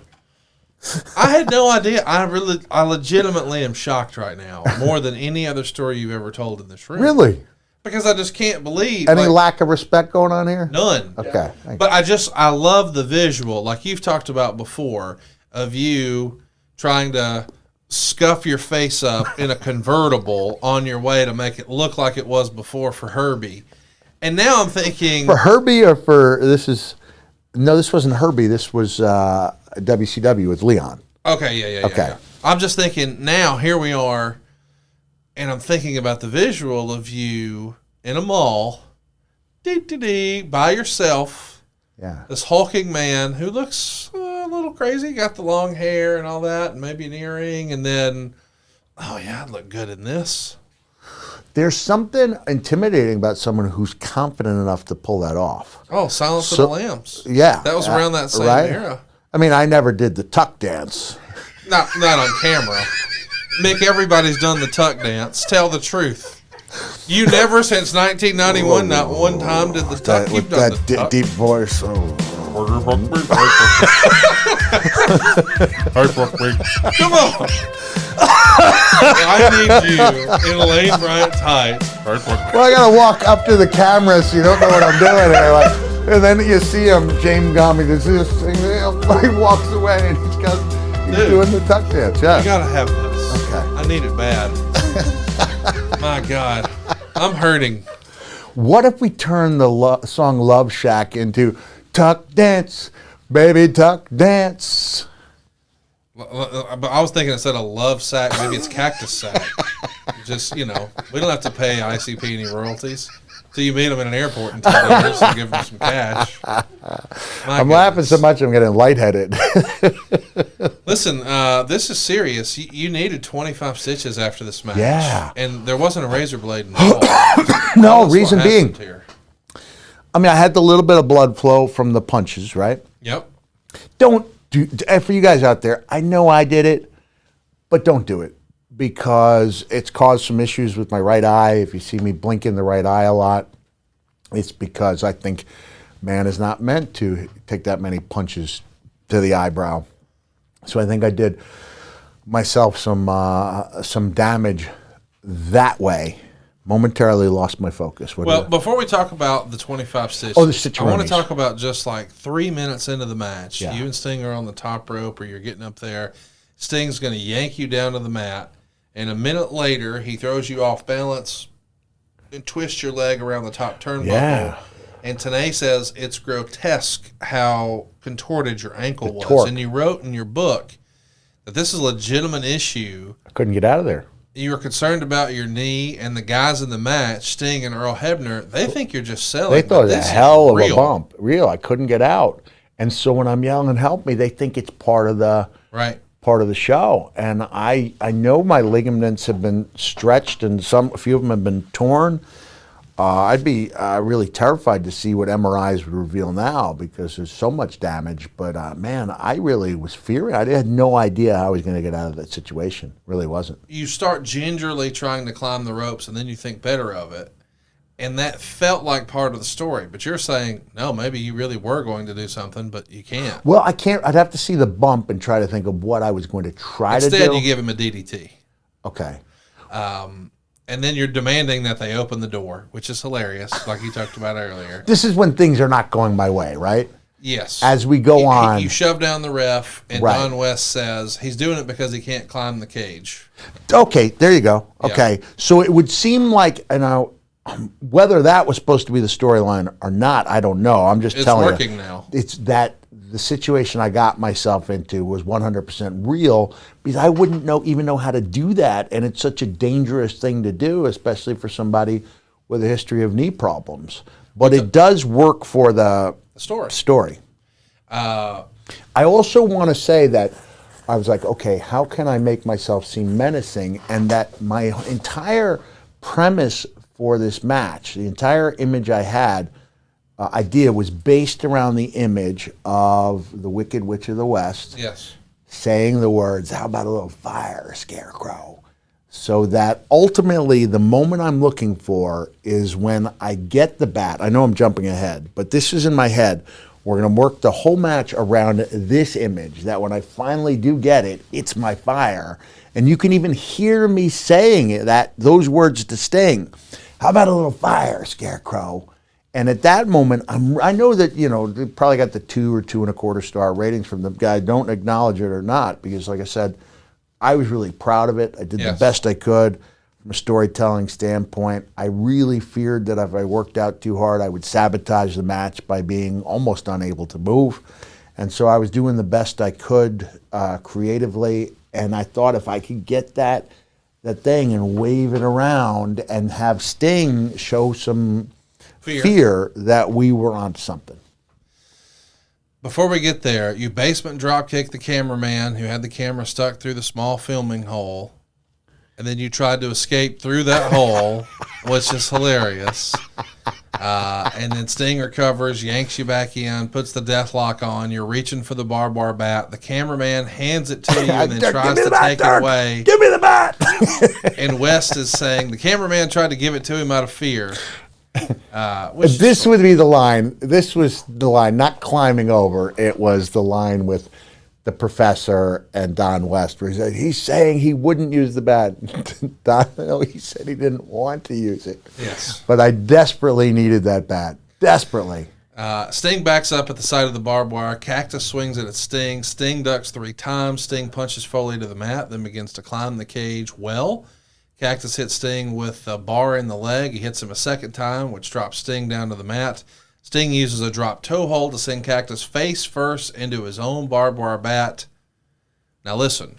I had no idea. I legitimately am shocked right now, more than any other story you've ever told in this room. Really? Because I just can't believe Any lack of respect going on here? none. Okay. But I love the visual, like you've talked about before, of you trying to scuff your face up in a convertible on your way to make it look like it was before for Herbie. And now I'm thinking... For Herbie or for... No, this wasn't Herbie. This was WCW with Leon. Okay, yeah. Okay. Yeah. I'm just thinking, now here we are, and I'm thinking about the visual of you in a mall, by yourself, Yeah. this hulking man who looks a little crazy, got the long hair and all that, and maybe an earring, and then, oh yeah, I'd look good in this. There's something intimidating about someone who's confident enough to pull that off. Oh, Silence of the Lambs. Yeah. That was around that same right? era. I mean, I never did the tuck dance. Not on camera. Mick, everybody's done the tuck dance. Tell the truth. You never, since 1991, not one time did the tuck. You've done the tuck. Deep voice. Come on. I need you in Lane Bryant tights. Well, I gotta walk up to the camera so you don't know what I'm doing there. Like, and then you see him, James Gommy, does this thing, he walks away and he's doing the tuck dance. Yeah. You gotta have this. Okay. I need it bad. My God. I'm hurting. What if we turn the song Love Shack into Tuck Dance, Baby Tuck Dance? But I was thinking instead of love sack, maybe it's cactus sack. Just, we don't have to pay ICP any royalties. So you meet them in an airport in 10 years and give them some cash. I'm laughing so much I'm getting lightheaded. Listen, this is serious. You needed 25 stitches after this match. Yeah. And there wasn't a razor blade involved. No, reason being. I mean, I had the little bit of blood flow from the punches, right? Yep. For you guys out there, I know I did it, but don't do it because it's caused some issues with my right eye. If you see me blinking the right eye a lot, it's because I think man is not meant to take that many punches to the eyebrow. So I think I did myself some damage that way. Momentarily lost my focus. Before we talk about the 25 stitches, the stitcheroonies. I want to talk about just like 3 minutes into the match. Yeah. You and Sting are on the top rope or you're getting up there. Sting's going to yank you down to the mat. And a minute later, he throws you off balance and twists your leg around the top turnbuckle. Yeah. And TNA says it's grotesque how contorted your ankle was. Torque. And you wrote in your book that this is a legitimate issue. I couldn't get out of there. You were concerned about your knee, and the guys in the match, Sting and Earl Hebner, they think you're just selling. They thought it was a hell of real. a bump. Real. I couldn't get out. And so when I'm yelling, help me, they think it's part of the show. And I know my ligaments have been stretched and a few of them have been torn. I'd be really terrified to see what MRIs would reveal now because there's so much damage. But man, I really was fearing. I had no idea how I was going to get out of that situation. Really wasn't. You start gingerly trying to climb the ropes, and then you think better of it. And that felt like part of the story. But you're saying, no, maybe you really were going to do something, but you can't. Well, I can't. I'd have to see the bump and try to think of what I was going to try to do. Instead, you give him a DDT. Okay. And then you're demanding that they open the door, which is hilarious, like you talked about earlier. This is when things are not going my way, right? Yes. As we go on. You shove down the ref, and Right. Don West says he's doing it because he can't climb the cage. Okay, there you go. Yeah. Okay. So it would seem like, whether that was supposed to be the storyline or not, I don't know. I'm just telling you. It's working now. It's that the situation I got myself into was 100% real because I wouldn't even know how to do that. And it's such a dangerous thing to do, especially for somebody with a history of knee problems. But it does work for the story. I also want to say that I was like, okay, how can I make myself seem menacing? And that my entire premise for this match, the entire image I had, idea was based around the image of the Wicked Witch of the West. Yes. Saying the words, how about a little fire, Scarecrow? So that ultimately the moment I'm looking for is when I get the bat. I know I'm jumping ahead, but this is in my head. We're going to work the whole match around this image, that when I finally do get it, it's my fire. And you can even hear me saying it, those words to Sting. How about a little fire, Scarecrow? And at that moment, I know that, they probably got the 2 or 2.25 star ratings from the guy. Don't acknowledge it or not, because like I said, I was really proud of it. I did the best I could from a storytelling standpoint. I really feared that if I worked out too hard, I would sabotage the match by being almost unable to move. And so I was doing the best I could creatively. And I thought if I could get that thing and wave it around and have Sting show some fear that we were onto something. Before we get there, you basement drop kicked the cameraman who had the camera stuck through the small filming hole, and then you tried to escape through that hole, which is hilarious. And then Sting recovers, yanks you back in, puts the death lock on. You're reaching for the barbed wire bat. The cameraman hands it to you and then tries to take it away. Give me the bat. And West is saying the cameraman tried to give it to him out of fear. This would be the line. This was the line, not climbing over. It was the line with the professor and Don West, where he said, he's saying he wouldn't use the bat. Don, no, he said he didn't want to use it. Yes. But I desperately needed that bat. Desperately. Sting backs up at the side of the barbed wire. Cactus swings it at Sting. Sting ducks 3 times. Sting punches Foley to the mat, then begins to climb the cage well. Cactus hits Sting with a bar in the leg. He hits him a second time, which drops Sting down to the mat. Sting uses a drop toe hold to send Cactus face first into his own barbed wire bat. Now listen,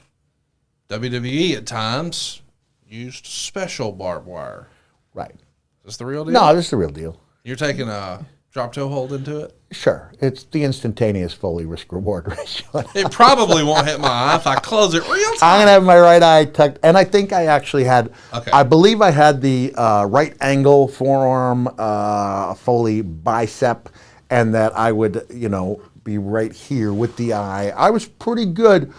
WWE at times used special barbed wire. Right. Is this the real deal? No, this is the real deal. You're taking a drop toe hold into it? Sure. It's the instantaneous Foley risk-reward ratio. It probably won't hit my eye if I close it real time. I'm going to have my right eye tucked. And I think I actually had, Okay. I believe I had the right angle forearm Foley bicep, and that I would, be right here with the eye. I was pretty good.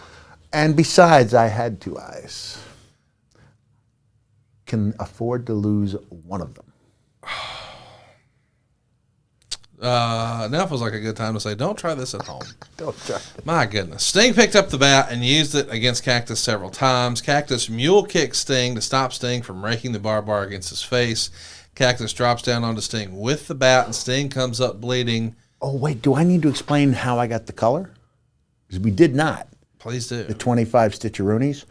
And besides, I had 2 eyes. Can afford to lose one of them. Now feels like a good time to say, don't try this at home. Don't try. My goodness. Sting picked up the bat and used it against Cactus several times. Cactus mule kicks Sting to stop Sting from raking the barbed wire against his face. Cactus drops down onto Sting with the bat, and Sting comes up bleeding. Oh, wait, do I need to explain how I got the color? Because we did not. Please do. The 25 stitcheroonies.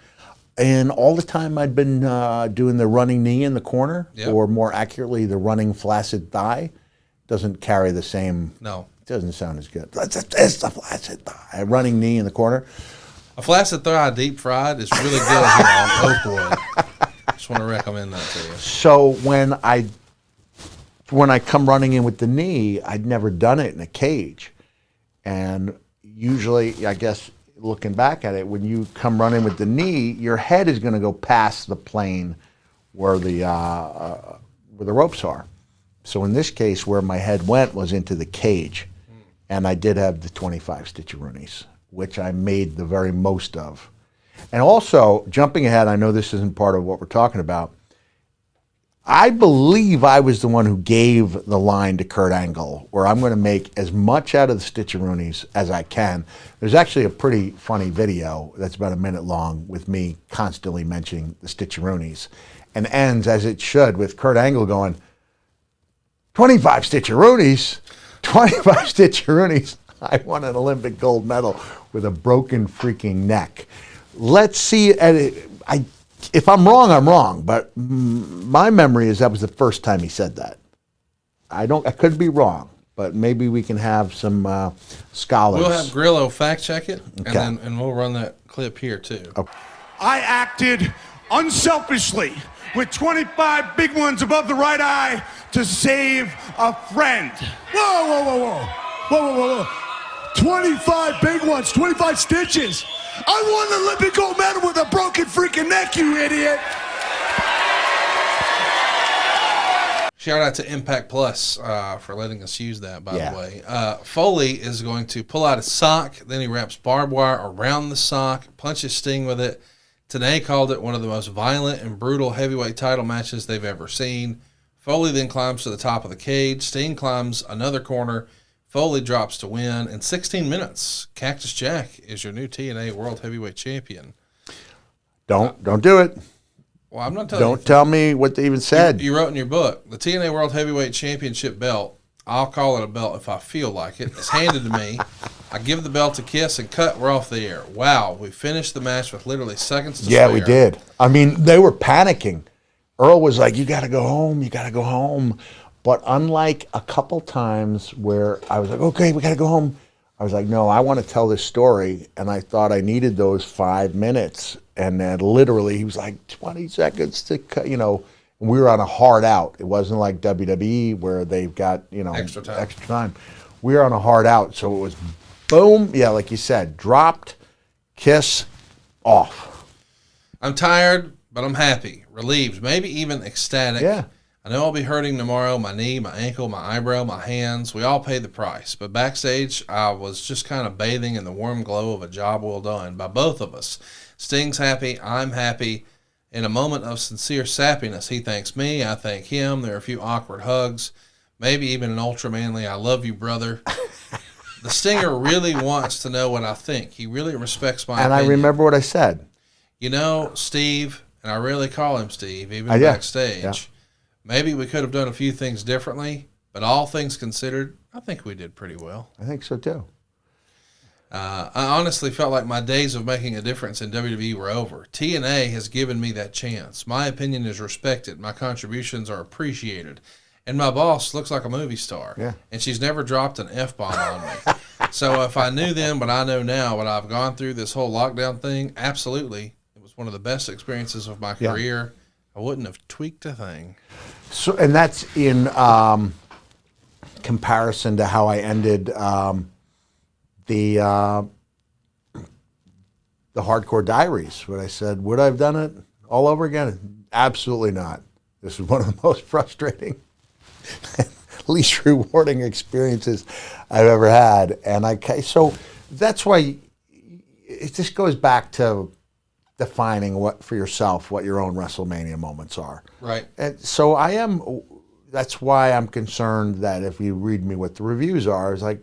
And all the time I'd been doing the running knee in the corner, Yep. or more accurately, the running flaccid thigh. Doesn't carry the same. No. Doesn't sound as good. It's a flaccid thigh. Running knee in the corner. A flaccid thigh deep fried is really good here on Oakwood. Just want to recommend that to you. So when I come running in with the knee, I'd never done it in a cage. And usually, I guess, looking back at it, when you come running with the knee, your head is going to go past the plane where the ropes are. So in this case, where my head went was into the cage. And I did have the 25 stitcheroonies, which I made the very most of. And also, jumping ahead, I know this isn't part of what we're talking about. I believe I was the one who gave the line to Kurt Angle, where I'm going to make as much out of the stitcheroonies as I can. There's actually a pretty funny video that's about a minute long with me constantly mentioning the stitcheroonies, and ends, as it should, with Kurt Angle going, 25 stitcheroonies, 25 stitcheroonies. I won an Olympic gold medal with a broken freaking neck. Let's see. If I'm wrong, I'm wrong. But my memory is that was the first time he said that. I could be wrong, but maybe we can have some scholars. We'll have Grillo fact check it, Okay. and we'll run that clip here too. Okay. I acted unselfishly with 25 big ones above the right eye to save a friend. Whoa, whoa, whoa, whoa. Whoa, whoa, whoa, whoa. 25 big ones, 25 stitches. I won the Olympic gold medal with a broken freaking neck, you idiot. Shout out to Impact Plus for letting us use that, by Yeah. the way. Foley is going to pull out a sock, then he wraps barbed wire around the sock, punches Sting with it. TNA called it one of the most violent and brutal heavyweight title matches they've ever seen. Foley then climbs to the top of the cage. Sting climbs another corner. Foley drops to win. In 16 minutes, Cactus Jack is your new TNA World Heavyweight Champion. Don't do it. Well, I'm not telling you. Don't tell me what they even said. You wrote in your book, the TNA World Heavyweight Championship belt, I'll call it a belt if I feel like it, it's handed to me. I give the belt a kiss and cut, we're off the air. Wow, we finished the match with literally seconds to Yeah, spare. we did. I mean, they were panicking. Earl was like, you got to go home. You got to go home. But unlike a couple times where I was like, okay, we got to go home. I was like, no, I want to tell this story. And I thought I needed those 5 minutes. And then literally he was like, 20 seconds to cut, and we were on a hard out. It wasn't like WWE where they've got, Extra time. We were on a hard out. So it was boom. Yeah, like you said, dropped, kiss, off. I'm tired, but I'm happy, relieved, maybe even ecstatic. Yeah. I know I'll be hurting tomorrow, my knee, my ankle, my eyebrow, my hands. We all pay the price. But backstage, I was just kind of bathing in the warm glow of a job well done by both of us. Sting's happy, I'm happy. In a moment of sincere sappiness, he thanks me, I thank him. There are a few awkward hugs, maybe even an ultra-manly, I love you, brother. The Stinger really wants to know what I think. He really respects my opinion. I remember what I said. You know, Steve, and I really call him Steve, even Yeah. backstage, Yeah. maybe we could have done a few things differently, but all things considered, I think we did pretty well. I think so too. I honestly felt like my days of making a difference in WWE were over. TNA has given me that chance. My opinion is respected. My contributions are appreciated. And my boss looks like a movie star. Yeah. And she's never dropped an F-bomb on me. So if I knew then what I know now, what I've gone through this whole lockdown thing, absolutely. It was one of the best experiences of my career. I wouldn't have tweaked a thing. So, and that's in comparison to how I ended the Hardcore Diaries, when I said, would I have done it all over again? Absolutely not. This is one of the most frustrating, least rewarding experiences I've ever had. And so that's why it just goes back to defining what for yourself, what your own WrestleMania moments are. Right. And so that's why I'm concerned that if you read me what the reviews are, it's like,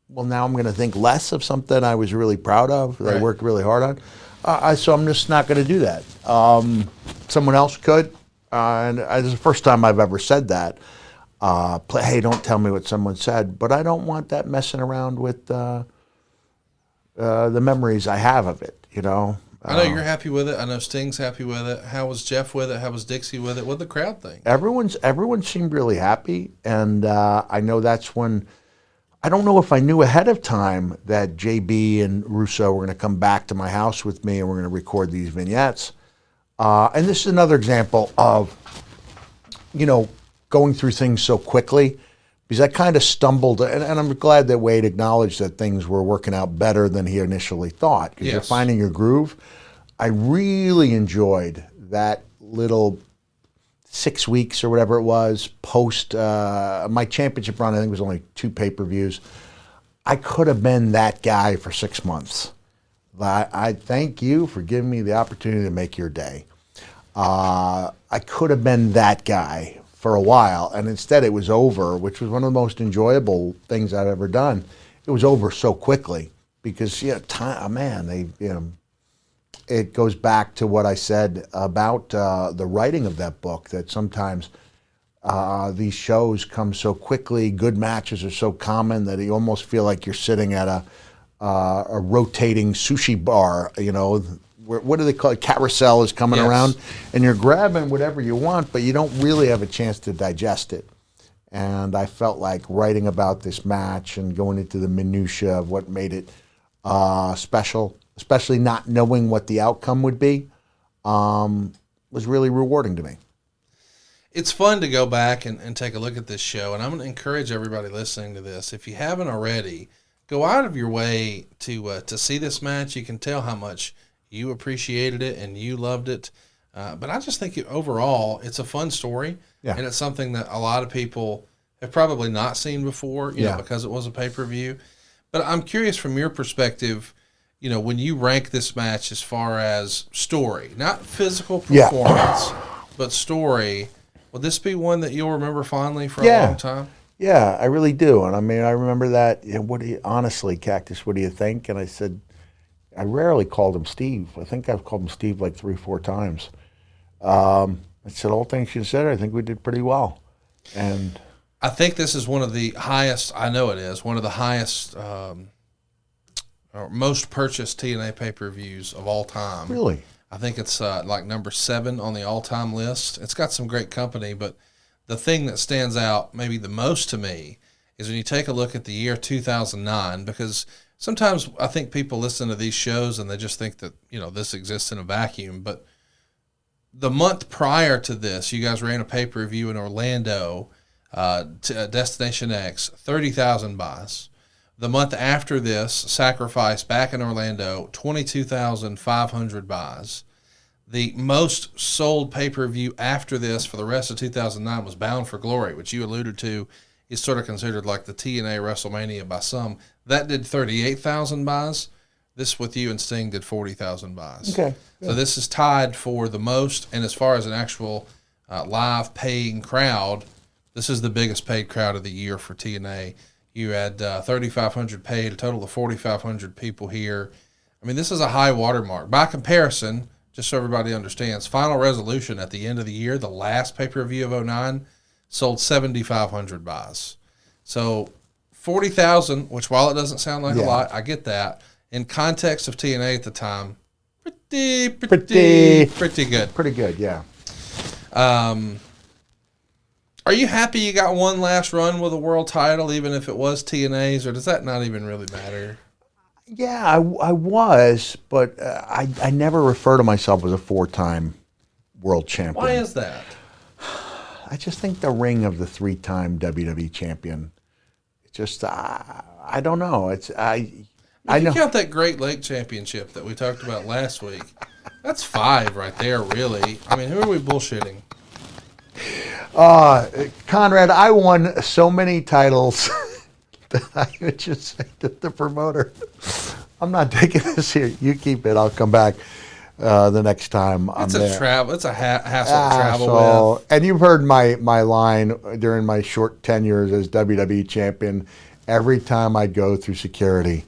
well, now I'm going to think less of something I was really proud of, that I worked really hard on. So I'm just not going to do that. Someone else could. And this is the first time I've ever said that. Hey, don't tell me what someone said. But I don't want that messing around with the memories I have of it, you know. I know you're happy with it. I know Sting's happy with it. How was Jeff with it? How was Dixie with it? What did the crowd think? Everyone seemed really happy. And I know that's when... I don't know if I knew ahead of time that JB and Russo were going to come back to my house with me and we're going to record these vignettes. And this is another example of, you know, going through things so quickly, because I kind of stumbled, and I'm glad that Wade acknowledged that things were working out better than he initially thought, because you're finding your groove. I really enjoyed that little 6 weeks or whatever it was post my championship run. I think it was only 2 pay-per-views. I could have been that guy for 6 months. I thank you for giving me the opportunity to make your day. I could have been that guy for a while, and instead it was over, which was one of the most enjoyable things I've ever done. It was over so quickly because, it goes back to what I said about the writing of that book, that sometimes these shows come so quickly, good matches are so common that you almost feel like you're sitting at a rotating sushi bar, you know, what do they call it? Carousel is coming around, and you're grabbing whatever you want, but you don't really have a chance to digest it. And I felt like writing about this match and going into the minutia of what made it special, especially not knowing what the outcome would be, was really rewarding to me. It's fun to go back and take a look at this show, and I'm going to encourage everybody listening to this, if you haven't already, go out of your way to see this match. You can tell how much you appreciated it and you loved it. But I just think overall it's a fun story, and it's something that a lot of people have probably not seen before, you know, because it was a pay-per-view. But I'm curious from your perspective, you know, when you rank this match as far as story, not physical performance, but story, will this be one that you'll remember fondly for a long time? Yeah, I really do. And I mean, I remember that, you know, honestly, Cactus, what do you think? And I said, I rarely called him Steve. I think I've called him Steve like 3-4 times. I said, all things considered, I think we did pretty well. And I think this is one of the highest, I know it is, one of the highest or most purchased TNA pay-per-views of all time. Really? I think it's like number 7 on the all-time list. It's got some great company, but the thing that stands out maybe the most to me is when you take a look at the year 2009, because sometimes I think people listen to these shows and they just think that, you know, this exists in a vacuum. But the month prior to this, you guys ran a pay-per-view in Orlando, Destination X, 30,000 buys. The month after this, Sacrifice back in Orlando, 22,500 buys. The most sold pay-per-view after this for the rest of 2009 was Bound for Glory, which you alluded to is sort of considered like the TNA WrestleMania by some. That did 38,000 buys. This with you and Sting did 40,000 buys. Okay. So this is tied for the most, and as far as an actual live paying crowd, this is the biggest paid crowd of the year for TNA. You had 3,500 paid, a total of 4,500 people here. I mean, this is a high watermark. By comparison, just so everybody understands, Final Resolution at the end of the year, the last pay-per-view of 2009, sold 7,500 buys. So 40,000, which while it doesn't sound like a lot, I get that. In context of TNA at the time, pretty good. Pretty good, yeah. Are you happy you got one last run with a world title, even if it was TNA's, or does that not even really matter? Yeah, I was, but I never refer to myself as a 4-time world champion. Why is that? I just think the ring of the 3-time WWE champion, just I don't know. I know. You count that Great Lake Championship that we talked about last week. That's 5 right there, really. I mean, who are we bullshitting? Conrad, I won so many titles that I would just say to the promoter, I'm not taking this here. You keep it. I'll come back the next time I'm there. It's a hassle to travel with. And you've heard my line during my short tenures as WWE champion. Every time I go through security,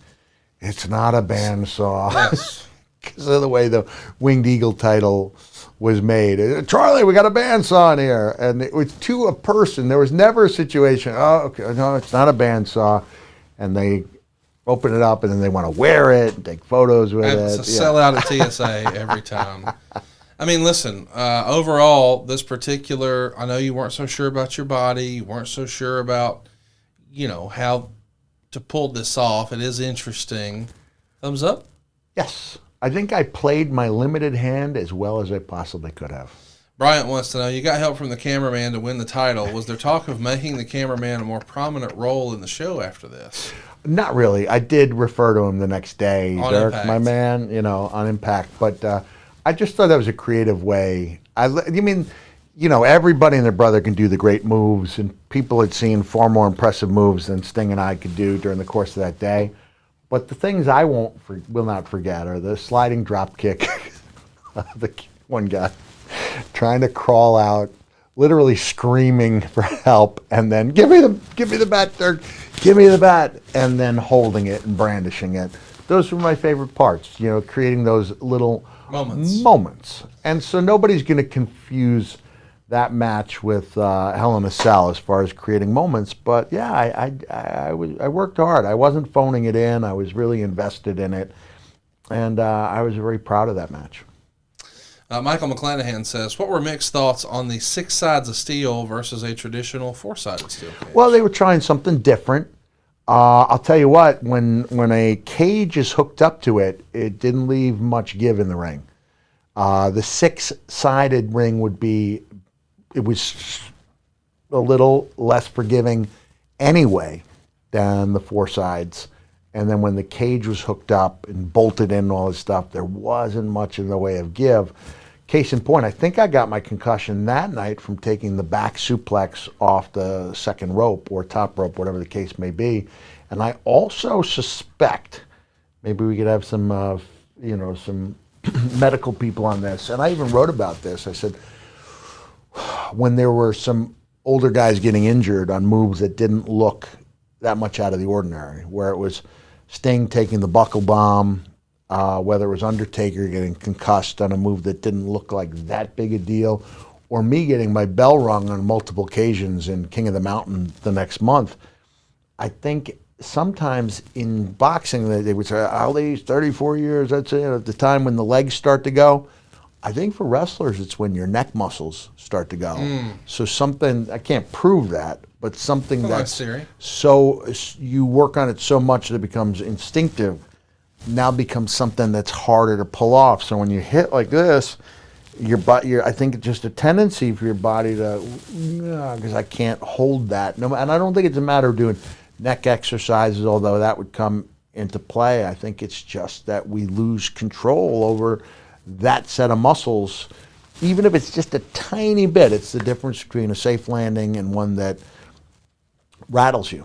it's not a bandsaw. Yes. Because of the way the Winged Eagle title was made. Charlie, we got a bandsaw in here. And it was to a person. There was never a situation, oh, okay, no, it's not a bandsaw. And they open it up and then they want to wear it and take photos with it. It's a sellout at TSA every time. I mean, listen, overall, this particular, I know you weren't so sure about your body. You weren't so sure about, how to pull this off. It is interesting. Thumbs up? Yes. I think I played my limited hand as well as I possibly could have. Bryant wants to know, you got help from the cameraman to win the title. Was there talk of making the cameraman a more prominent role in the show after this? Not really. I did refer to him the next day. On Dirk, Impact. my man, on Impact. But I just thought that was a creative way. Everybody and their brother can do the great moves, and people had seen far more impressive moves than Sting and I could do during the course of that day. But the things I will not forget are the sliding drop kick, the one guy trying to crawl out, literally screaming for help, and then give me the bat, Dirk, give me the bat, and then holding it and brandishing it. Those were my favorite parts, creating those little moments. And so nobody's going to confuse that match with Hell in a Cell as far as creating moments. But yeah, I worked hard. I wasn't phoning it in. I was really invested in it, and I was very proud of that match. Michael McClanahan says, what were Mick's thoughts on the 6 sides of steel versus a traditional 4-sided steel cage? Well, they were trying something different. I'll tell you what, when a cage is hooked up to it, it didn't leave much give in the ring. The 6-sided ring was a little less forgiving anyway than the 4 sides. And then when the cage was hooked up and bolted in and all this stuff, there wasn't much in the way of give. Case in point, I think I got my concussion that night from taking the back suplex off the second rope or top rope, whatever the case may be. And I also suspect, maybe we could have some, some medical people on this. And I even wrote about this. I said, when there were some older guys getting injured on moves that didn't look that much out of the ordinary, where it was Sting taking the buckle bomb, whether it was Undertaker getting concussed on a move that didn't look like that big a deal, or me getting my bell rung on multiple occasions in King of the Mountain the next month. I think sometimes in boxing they would say, Ali's 34 years, that's it, at the time when the legs start to go. I think for wrestlers, it's when your neck muscles start to go. So something, I can't prove that, but something that's so, you work on it so much that it becomes instinctive, now becomes something that's harder to pull off. So when you hit like this, I think it's just a tendency for your body to, because I can't hold that. And I don't think it's a matter of doing neck exercises, although that would come into play. I think it's just that we lose control over that set of muscles, even if it's just a tiny bit, it's the difference between a safe landing and one that rattles you.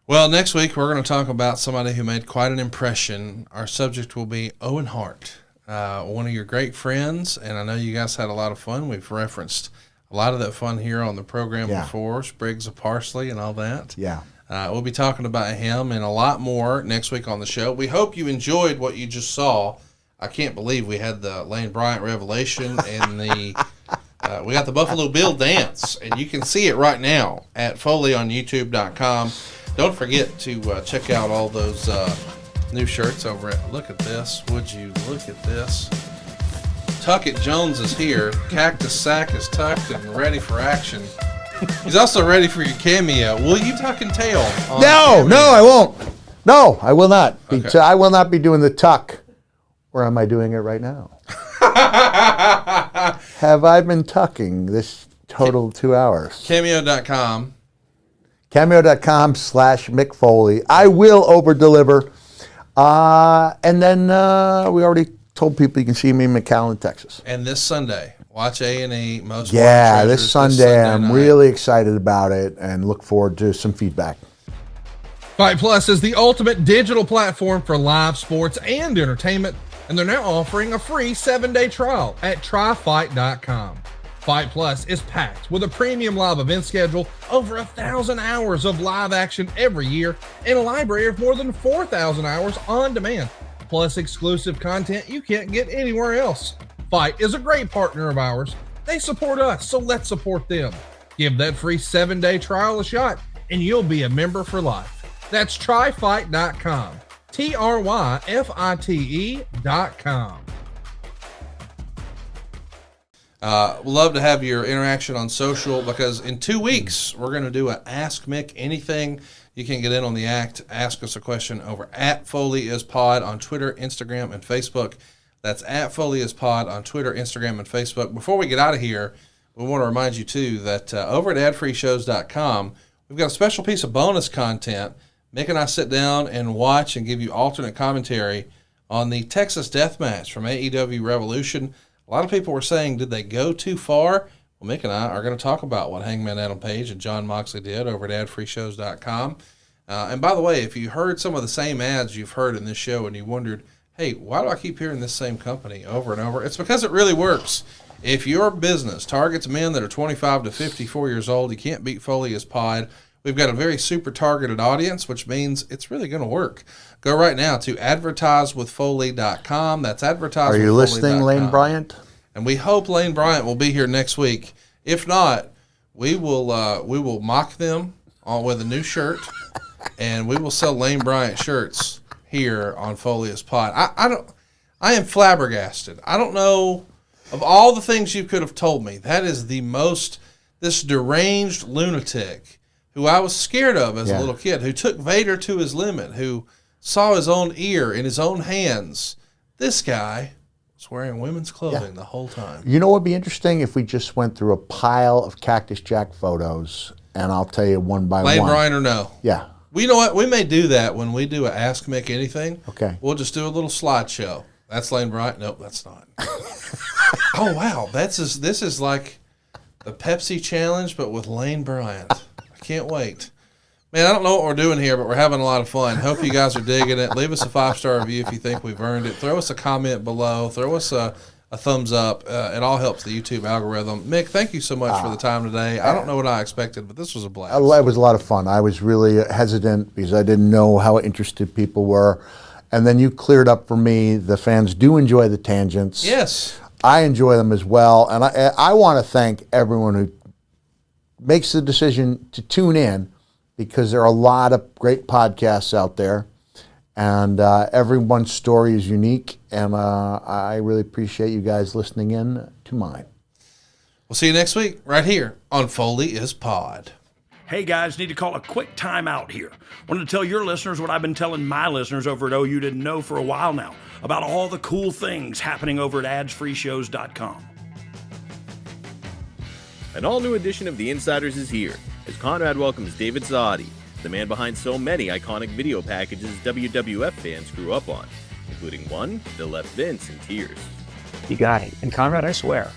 Well, next week we're going to talk about somebody who made quite an impression. Our subject will be Owen Hart, one of your great friends, and I know you guys had a lot of fun. We've referenced a lot of that fun here on the program before, Sprigs of Parsley and all that. Yeah. We'll be talking about him and a lot more next week on the show. We hope you enjoyed what you just saw. I can't believe we had the Lane Bryant revelation and we got the Buffalo Bill dance, and you can see it right now at FoleyOnYouTube.com. Don't forget to check out all those new shirts over at, look at this, would you look at this. Tuck It Jones is here. Cactus Sack is tucked and ready for action. He's also ready for your cameo. Will you tuck and tail? No, I won't. No, I will not. Okay. I will not be doing the tuck. Or am I doing it right now? Have I been tucking this total 2 hours? Cameo.com. Cameo.com/Mick Foley. I will over-deliver. And then we already told people you can see me in McAllen, Texas. And this Sunday, watch A&E. Most Yeah, Wanted this Treasures Sunday I'm night. really excited about it and look forward to some feedback. Fight Plus is the ultimate digital platform for live sports and entertainment, and they're now offering a free 7-day trial at tryfight.com. Fight Plus is packed with a premium live event schedule, over 1,000 hours of live action every year, and a library of more than 4,000 hours on demand, plus exclusive content you can't get anywhere else. Fight is a great partner of ours. They support us, so let's support them. Give that free 7-day trial a shot, and you'll be a member for life. That's tryfight.com. TRYFITE.com. We'd love to have your interaction on social, because in 2 weeks we're going to do an Ask Mick Anything. You can get in on the act, ask us a question over at Foley Is Pod on Twitter, Instagram, and Facebook. That's at Foley Is Pod on Twitter, Instagram, and Facebook. Before we get out of here, we want to remind you too that over at adfreeshows.com we've got a special piece of bonus content. Mick and I sit down and watch and give you alternate commentary on the Texas Death Match from AEW Revolution. A lot of people were saying, did they go too far? Well, Mick and I are going to talk about what Hangman Adam Page and Jon Moxley did over at adfreeshows.com. And by the way, if you heard some of the same ads you've heard in this show and you wondered, hey, why do I keep hearing this same company over and over? It's because it really works. If your business targets men that are 25 to 54 years old, you can't beat Foley Is Pod. We've got a very super targeted audience, which means it's really going to work. Go right now to advertisewithfoley.com. That's advertisewithfoley.com. Are you listening, Lane Bryant? And we hope Lane Bryant will be here next week. If not, we will mock them with a new shirt, and we will sell Lane Bryant shirts here on Foley Is Pod. I am flabbergasted. I don't know, of all the things you could have told me, that is the most, this deranged lunatic who I was scared of as a little kid, who took Vader to his limit, who saw his own ear in his own hands. This guy was wearing women's clothing the whole time. You know what would be interesting if we just went through a pile of Cactus Jack photos, and I'll tell you one by Lane one. Bryant or no? Yeah. Well, you know what? We may do that when we do a Ask Mick Anything. Okay. We'll just do a little slideshow. That's Lane Bryant? Nope, that's not. Oh, wow. This is like the Pepsi Challenge, but with Lane Bryant. I can't wait. Man, I don't know what we're doing here, but we're having a lot of fun. Hope you guys are digging it. Leave us a 5-star review if you think we've earned it. Throw us a comment below. Throw us a thumbs up. It all helps the YouTube algorithm. Mick, thank you so much for the time today. I don't know what I expected, but this was a blast. It was a lot of fun. I was really hesitant because I didn't know how interested people were. And then you cleared up for me. The fans do enjoy the tangents. Yes. I enjoy them as well. And I want to thank everyone who makes the decision to tune in, because there are a lot of great podcasts out there. And everyone's story is unique. And I really appreciate you guys listening in to mine. We'll see you next week right here on Foley Is Pod. Hey guys, need to call a quick time out here. Wanted to tell your listeners what I've been telling my listeners over at OU Didn't Know for a while now, about all the cool things happening over at adsfreeshows.com. An all-new edition of The Insiders is here, as Conrad welcomes David Zadi, the man behind so many iconic video packages WWF fans grew up on. including one that left Vince in tears. You got it. And Conrad, I swear,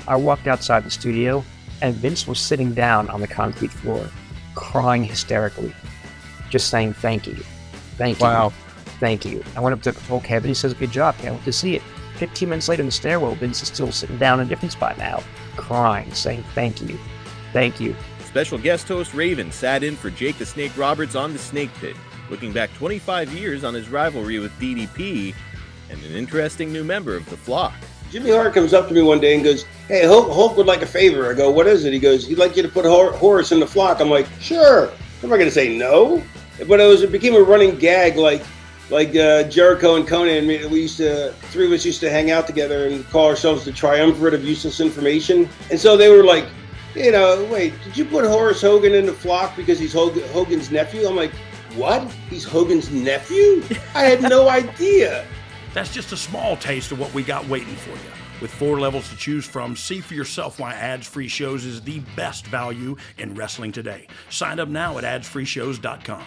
I walked outside the studio and Vince was sitting down on the concrete floor, crying hysterically, just saying thank you. Thank you. Wow. Thank you. I went up to told Kevin, he says, good job, can't wait to see it. 15 minutes later in the stairwell, Vince is still sitting down in a different spot now, crying, saying thank you. Thank you. Special guest host Raven sat in for Jake the Snake Roberts on the Snake Pit, looking back 25 years on his rivalry with DDP and an interesting new member of the flock. Jimmy Hart comes up to me one day and goes, hey, Hulk would like a favor. I go, what is it? He goes, he'd like you to put Horace in the flock. I'm like, sure. I'm not going to say no. But it became a running gag like Jericho and Conan. Three of us used to hang out together and call ourselves the triumvirate of useless information. And so they were like, wait, did you put Horace Hogan in the flock because he's Hogan's nephew? I'm like, what? He's Hogan's nephew? I had no idea. That's just a small taste of what we got waiting for you. With 4 levels to choose from, see for yourself why ads-free shows is the best value in wrestling today. Sign up now at adsfreeshows.com.